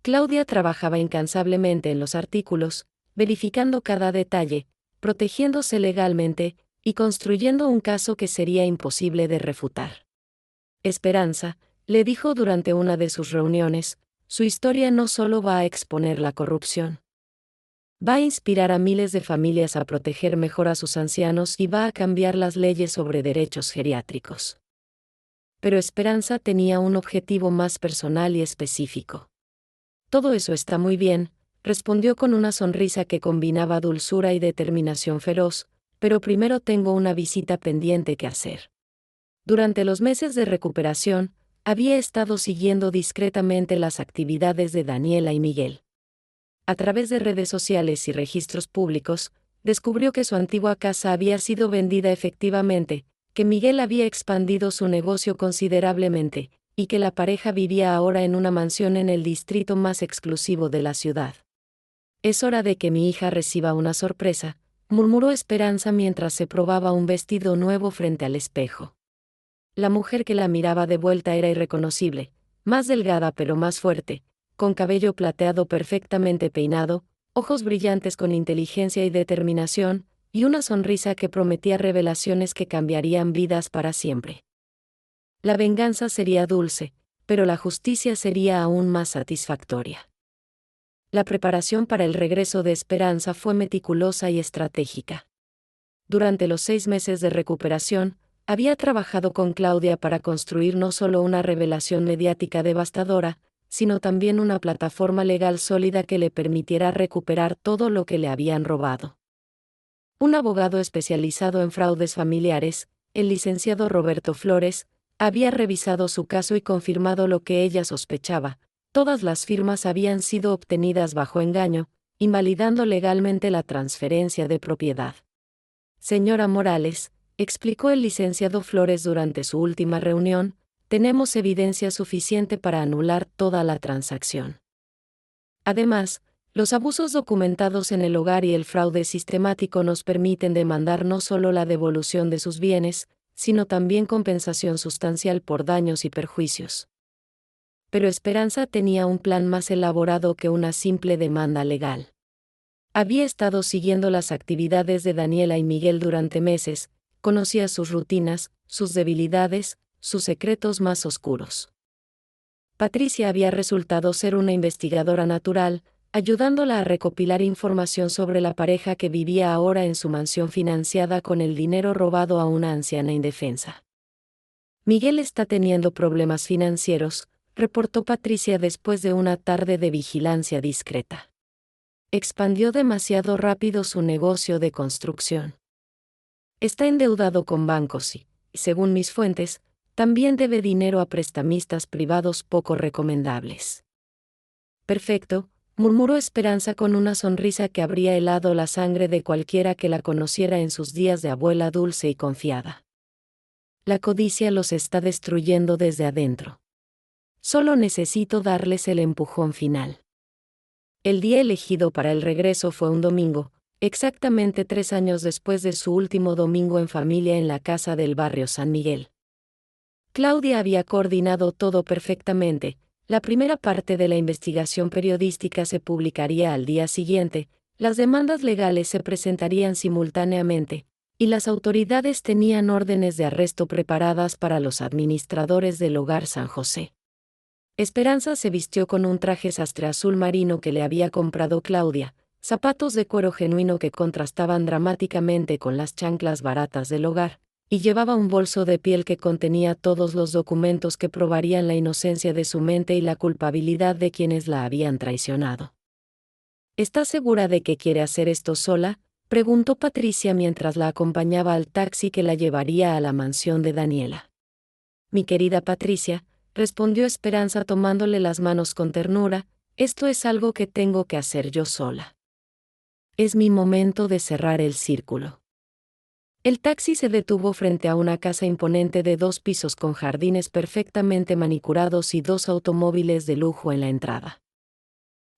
[SPEAKER 1] Claudia trabajaba incansablemente en los artículos, verificando cada detalle, protegiéndose legalmente, y construyendo un caso que sería imposible de refutar. «Esperanza», le dijo durante una de sus reuniones, «su historia no solo va a exponer la corrupción. Va a inspirar a miles de familias a proteger mejor a sus ancianos y va a cambiar las leyes sobre derechos geriátricos». Pero Esperanza tenía un objetivo más personal y específico. «Todo eso está muy bien», respondió con una sonrisa que combinaba dulzura y determinación feroz, «pero primero tengo una visita pendiente que hacer». Durante los meses de recuperación, había estado siguiendo discretamente las actividades de Daniela y Miguel. A través de redes sociales y registros públicos, descubrió que su antigua casa había sido vendida efectivamente, que Miguel había expandido su negocio considerablemente, y que la pareja vivía ahora en una mansión en el distrito más exclusivo de la ciudad. «Es hora de que mi hija reciba una sorpresa», murmuró Esperanza mientras se probaba un vestido nuevo frente al espejo. La mujer que la miraba de vuelta era irreconocible, más delgada pero más fuerte, con cabello plateado perfectamente peinado, ojos brillantes con inteligencia y determinación, y una sonrisa que prometía revelaciones que cambiarían vidas para siempre. La venganza sería dulce, pero la justicia sería aún más satisfactoria. La preparación para el regreso de Esperanza fue meticulosa y estratégica. Durante los 6 meses de recuperación, había trabajado con Claudia para construir no solo una revelación mediática devastadora, sino también una plataforma legal sólida que le permitiera recuperar todo lo que le habían robado. Un abogado especializado en fraudes familiares, el licenciado Roberto Flores, había revisado su caso y confirmado lo que ella sospechaba: todas las firmas habían sido obtenidas bajo engaño, invalidando legalmente la transferencia de propiedad. «Señora Morales», explicó el licenciado Flores durante su última reunión, tenemos evidencia suficiente para anular toda la transacción. Además, los abusos documentados en el hogar y el fraude sistemático nos permiten demandar no solo la devolución de sus bienes, sino también compensación sustancial por daños y perjuicios. Pero Esperanza tenía un plan más elaborado que una simple demanda legal. Había estado siguiendo las actividades de Daniela y Miguel durante meses, conocía sus rutinas, sus debilidades, sus secretos más oscuros. Patricia había resultado ser una investigadora natural, ayudándola a recopilar información sobre la pareja que vivía ahora en su mansión financiada con el dinero robado a una anciana indefensa. Miguel está teniendo problemas financieros, reportó Patricia después de una tarde de vigilancia discreta. Expandió demasiado rápido su negocio de construcción. Está endeudado con bancos y, según mis fuentes, también debe dinero a prestamistas privados poco recomendables. Perfecto, murmuró Esperanza con una sonrisa que habría helado la sangre de cualquiera que la conociera en sus días de abuela dulce y confiada. La codicia los está destruyendo desde adentro. Solo necesito darles el empujón final. El día elegido para el regreso fue un domingo, exactamente 3 años después de su último domingo en familia en la casa del barrio San Miguel. Claudia había coordinado todo perfectamente. La primera parte de la investigación periodística se publicaría al día siguiente, las demandas legales se presentarían simultáneamente, y las autoridades tenían órdenes de arresto preparadas para los administradores del hogar San José. Esperanza se vistió con un traje sastre azul marino que le había comprado Claudia, zapatos de cuero genuino que contrastaban dramáticamente con las chanclas baratas del hogar, y llevaba un bolso de piel que contenía todos los documentos que probarían la inocencia de su mente y la culpabilidad de quienes la habían traicionado. ¿Estás segura de que quiere hacer esto sola?, preguntó Patricia mientras la acompañaba al taxi que la llevaría a la mansión de Daniela. Mi querida Patricia, respondió Esperanza tomándole las manos con ternura, esto es algo que tengo que hacer yo sola. Es mi momento de cerrar el círculo. El taxi se detuvo frente a una casa imponente de 2 pisos con jardines perfectamente manicurados y 2 automóviles de lujo en la entrada.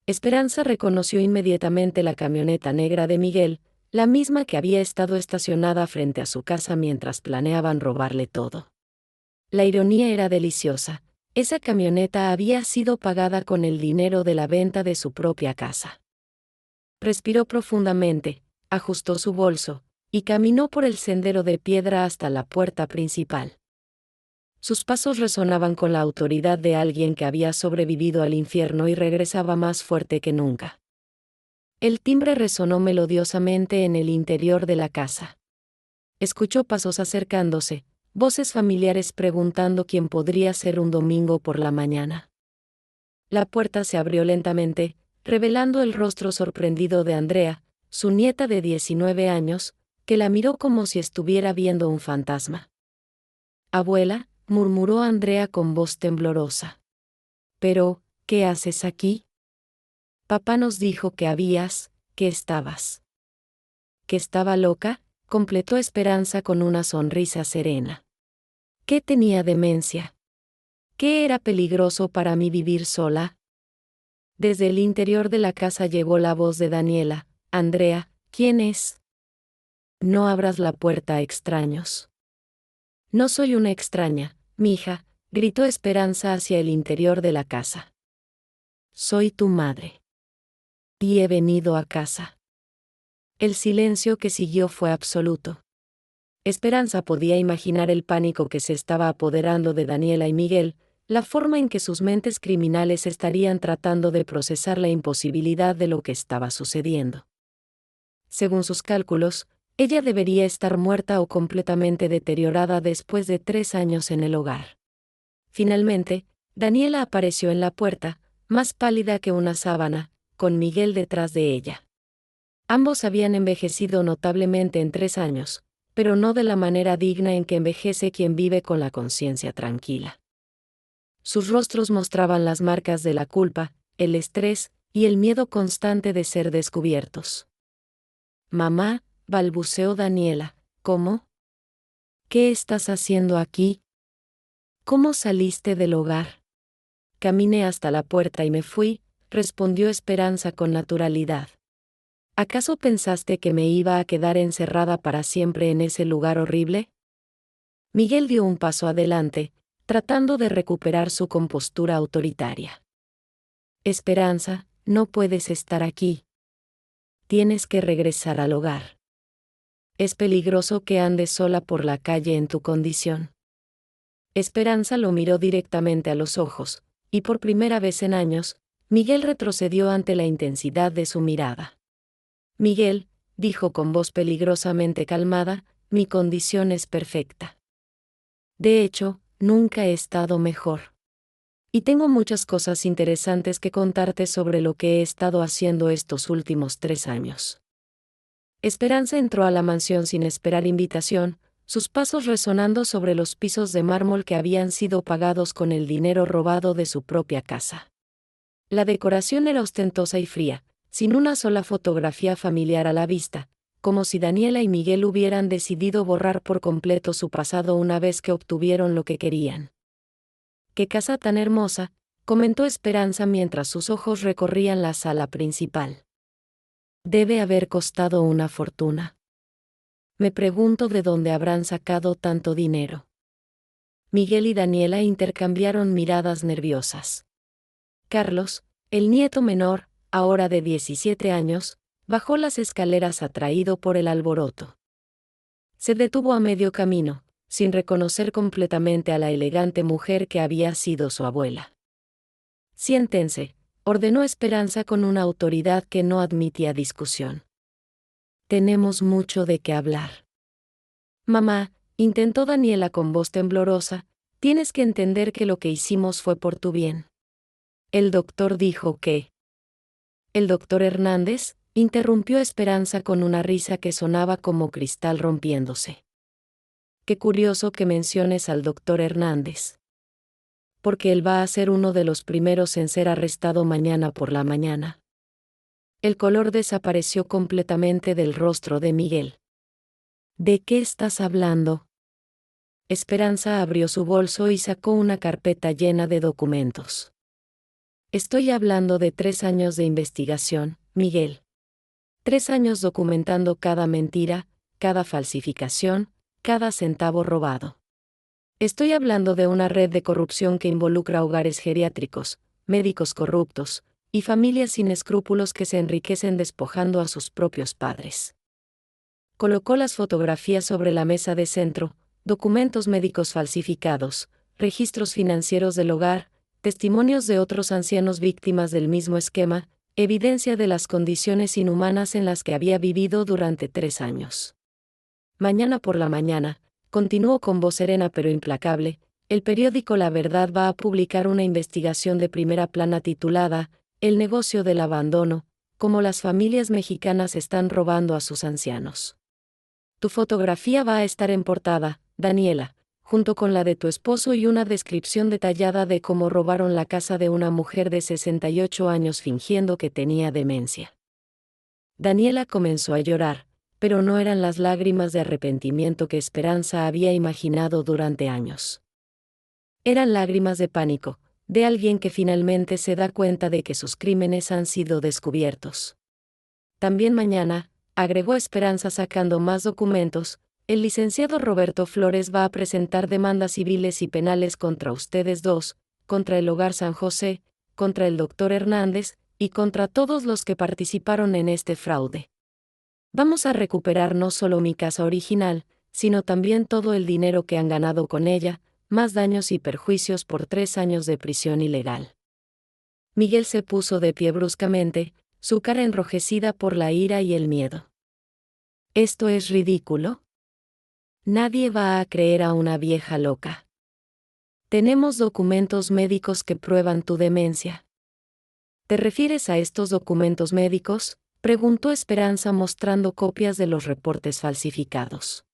[SPEAKER 1] Esperanza reconoció inmediatamente la camioneta negra de Miguel, la misma que había estado estacionada frente a su casa mientras planeaban robarle todo. La ironía era deliciosa. Esa camioneta había sido pagada con el dinero de la venta de su propia casa. Respiró profundamente, ajustó su bolso, y caminó por el sendero de piedra hasta la puerta principal. Sus pasos resonaban con la autoridad de alguien que había sobrevivido al infierno y regresaba más fuerte que nunca. El timbre resonó melodiosamente en el interior de la casa. Escuchó pasos acercándose, voces familiares preguntando quién podría ser un domingo por la mañana. La puerta se abrió lentamente, revelando el rostro sorprendido de Andrea, su nieta de 19 años, que la miró como si estuviera viendo un fantasma. «Abuela», murmuró Andrea con voz temblorosa. «¿Pero, qué haces aquí? Papá nos dijo que estabas». «¿Que estaba loca?», completó Esperanza con una sonrisa serena. «¿Qué tenía demencia? ¿Qué era peligroso para mí vivir sola?». Desde el interior de la casa llegó la voz de Daniela. «Andrea, ¿quién es? No abras la puerta a extraños». «No soy una extraña, mija», gritó Esperanza hacia el interior de la casa. «Soy tu madre. Y he venido a casa». El silencio que siguió fue absoluto. Esperanza podía imaginar el pánico que se estaba apoderando de Daniela y Miguel, la forma en que sus mentes criminales estarían tratando de procesar la imposibilidad de lo que estaba sucediendo. Según sus cálculos, ella debería estar muerta o completamente deteriorada después de 3 años en el hogar. Finalmente, Daniela apareció en la puerta, más pálida que una sábana, con Miguel detrás de ella. Ambos habían envejecido notablemente en 3 años, pero no de la manera digna en que envejece quien vive con la conciencia tranquila. Sus rostros mostraban las marcas de la culpa, el estrés y el miedo constante de ser descubiertos. «Mamá», balbuceó Daniela, «¿cómo? ¿Qué estás haciendo aquí? ¿Cómo saliste del hogar? Caminé hasta la puerta y me fui, respondió Esperanza con naturalidad. ¿Acaso pensaste que me iba a quedar encerrada para siempre en ese lugar horrible? Miguel dio un paso adelante, tratando de recuperar su compostura autoritaria. Esperanza, no puedes estar aquí. Tienes que regresar al hogar. Es peligroso que andes sola por la calle en tu condición. Esperanza lo miró directamente a los ojos, y por primera vez en años, Miguel retrocedió ante la intensidad de su mirada. Miguel, dijo con voz peligrosamente calmada, mi condición es perfecta. De hecho, nunca he estado mejor. Y tengo muchas cosas interesantes que contarte sobre lo que he estado haciendo estos últimos 3 años. Esperanza entró a la mansión sin esperar invitación, sus pasos resonando sobre los pisos de mármol que habían sido pagados con el dinero robado de su propia casa. La decoración era ostentosa y fría, sin una sola fotografía familiar a la vista, como si Daniela y Miguel hubieran decidido borrar por completo su pasado una vez que obtuvieron lo que querían. «¡Qué casa tan hermosa!», comentó Esperanza mientras sus ojos recorrían la sala principal. «Debe haber costado una fortuna. Me pregunto de dónde habrán sacado tanto dinero». Miguel y Daniela intercambiaron miradas nerviosas. Carlos, el nieto menor, ahora de 17 años, bajó las escaleras atraído por el alboroto. Se detuvo a medio camino, sin reconocer completamente a la elegante mujer que había sido su abuela. «Siéntense», ordenó Esperanza con una autoridad que no admitía discusión. «Tenemos mucho de qué hablar». «Mamá», intentó Daniela con voz temblorosa, «tienes que entender que lo que hicimos fue por tu bien». El doctor dijo que... «¿El doctor Hernández?», interrumpió Esperanza con una risa que sonaba como cristal rompiéndose. «Qué curioso que menciones al doctor Hernández. Porque él va a ser uno de los primeros en ser arrestado mañana por la mañana». El color desapareció completamente del rostro de Miguel. «¿De qué estás hablando?». Esperanza abrió su bolso y sacó una carpeta llena de documentos. «Estoy hablando de 3 años de investigación, Miguel. 3 años documentando cada mentira, cada falsificación, cada centavo robado. Estoy hablando de una red de corrupción que involucra hogares geriátricos, médicos corruptos, y familias sin escrúpulos que se enriquecen despojando a sus propios padres». Colocó las fotografías sobre la mesa de centro, documentos médicos falsificados, registros financieros del hogar, testimonios de otros ancianos víctimas del mismo esquema, evidencia de las condiciones inhumanas en las que había vivido durante 3 años. «Mañana por la mañana», continuó con voz serena pero implacable, «el periódico La Verdad va a publicar una investigación de primera plana titulada «El negocio del abandono, cómo las familias mexicanas están robando a sus ancianos». Tu fotografía va a estar en portada, Daniela, junto con la de tu esposo y una descripción detallada de cómo robaron la casa de una mujer de 68 años fingiendo que tenía demencia. Daniela comenzó a llorar, pero no eran las lágrimas de arrepentimiento que Esperanza había imaginado durante años. Eran lágrimas de pánico, de alguien que finalmente se da cuenta de que sus crímenes han sido descubiertos. «También mañana», agregó Esperanza sacando más documentos, «el licenciado Roberto Flores va a presentar demandas civiles y penales contra ustedes dos, contra el Hogar San José, contra el doctor Hernández, y contra todos los que participaron en este fraude. Vamos a recuperar no solo mi casa original, sino también todo el dinero que han ganado con ella, más daños y perjuicios por 3 años de prisión ilegal». Miguel se puso de pie bruscamente, su cara enrojecida por la ira y el miedo. «¿Esto es ridículo? Nadie va a creer a una vieja loca. Tenemos documentos médicos que prueban tu demencia». «¿Te refieres a estos documentos médicos?», preguntó Esperanza mostrando copias de los reportes falsificados.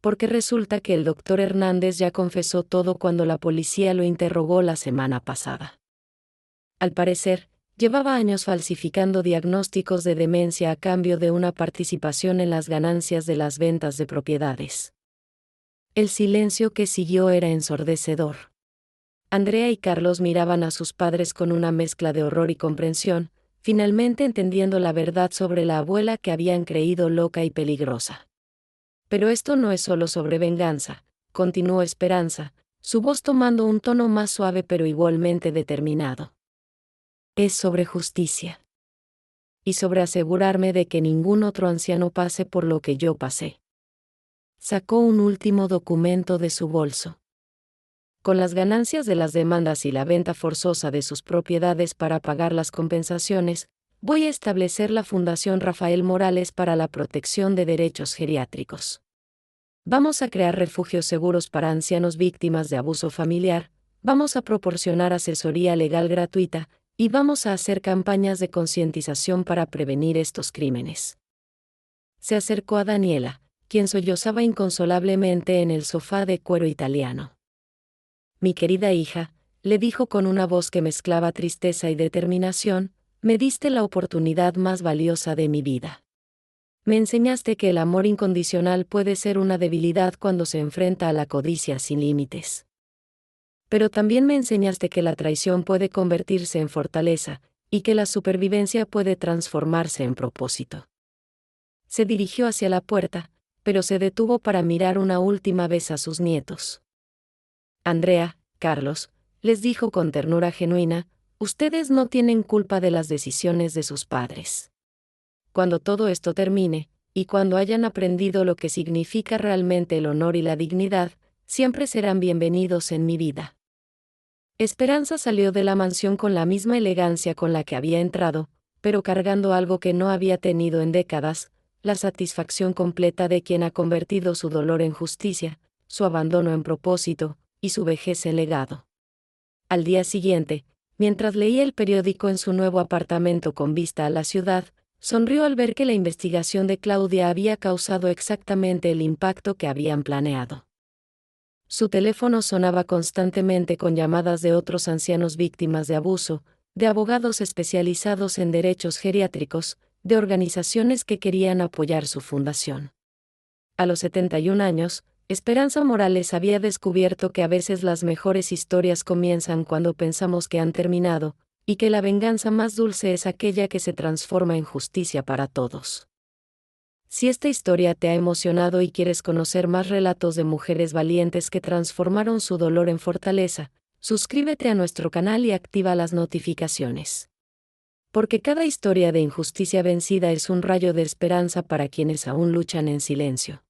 [SPEAKER 1] «Porque resulta que el doctor Hernández ya confesó todo cuando la policía lo interrogó la semana pasada. Al parecer, llevaba años falsificando diagnósticos de demencia a cambio de una participación en las ganancias de las ventas de propiedades». El silencio que siguió era ensordecedor. Andrea y Carlos miraban a sus padres con una mezcla de horror y comprensión, finalmente entendiendo la verdad sobre la abuela que habían creído loca y peligrosa. Pero esto no es solo sobre venganza, continuó Esperanza, su voz tomando un tono más suave pero igualmente determinado. Es sobre justicia. Y sobre asegurarme de que ningún otro anciano pase por lo que yo pasé. Sacó un último documento de su bolso. Con las ganancias de las demandas y la venta forzosa de sus propiedades para pagar las compensaciones, voy a establecer la Fundación Rafael Morales para la protección de derechos geriátricos. Vamos a crear refugios seguros para ancianos víctimas de abuso familiar, vamos a proporcionar asesoría legal gratuita, y vamos a hacer campañas de concientización para prevenir estos crímenes. Se acercó a Daniela, quien sollozaba inconsolablemente en el sofá de cuero italiano. Mi querida hija, le dijo con una voz que mezclaba tristeza y determinación, me diste la oportunidad más valiosa de mi vida. Me enseñaste que el amor incondicional puede ser una debilidad cuando se enfrenta a la codicia sin límites. Pero también me enseñaste que la traición puede convertirse en fortaleza, y que la supervivencia puede transformarse en propósito. Se dirigió hacia la puerta, pero se detuvo para mirar una última vez a sus nietos. Andrea, Carlos, les dijo con ternura genuina, ustedes no tienen culpa de las decisiones de sus padres. Cuando todo esto termine, y cuando hayan aprendido lo que significa realmente el honor y la dignidad, siempre serán bienvenidos en mi vida. Esperanza salió de la mansión con la misma elegancia con la que había entrado, pero cargando algo que no había tenido en décadas, la satisfacción completa de quien ha convertido su dolor en justicia, su abandono en propósito, y su vejez en legado. Al día siguiente, mientras leía el periódico en su nuevo apartamento con vista a la ciudad, sonrió al ver que la investigación de Claudia había causado exactamente el impacto que habían planeado. Su teléfono sonaba constantemente con llamadas de otros ancianos víctimas de abuso, de abogados especializados en derechos geriátricos, de organizaciones que querían apoyar su fundación. A los 71 años, Esperanza Morales había descubierto que a veces las mejores historias comienzan cuando pensamos que han terminado, y que la venganza más dulce es aquella que se transforma en justicia para todos. Si esta historia te ha emocionado y quieres conocer más relatos de mujeres valientes que transformaron su dolor en fortaleza, suscríbete a nuestro canal y activa las notificaciones. Porque cada historia de injusticia vencida es un rayo de esperanza para quienes aún luchan en silencio.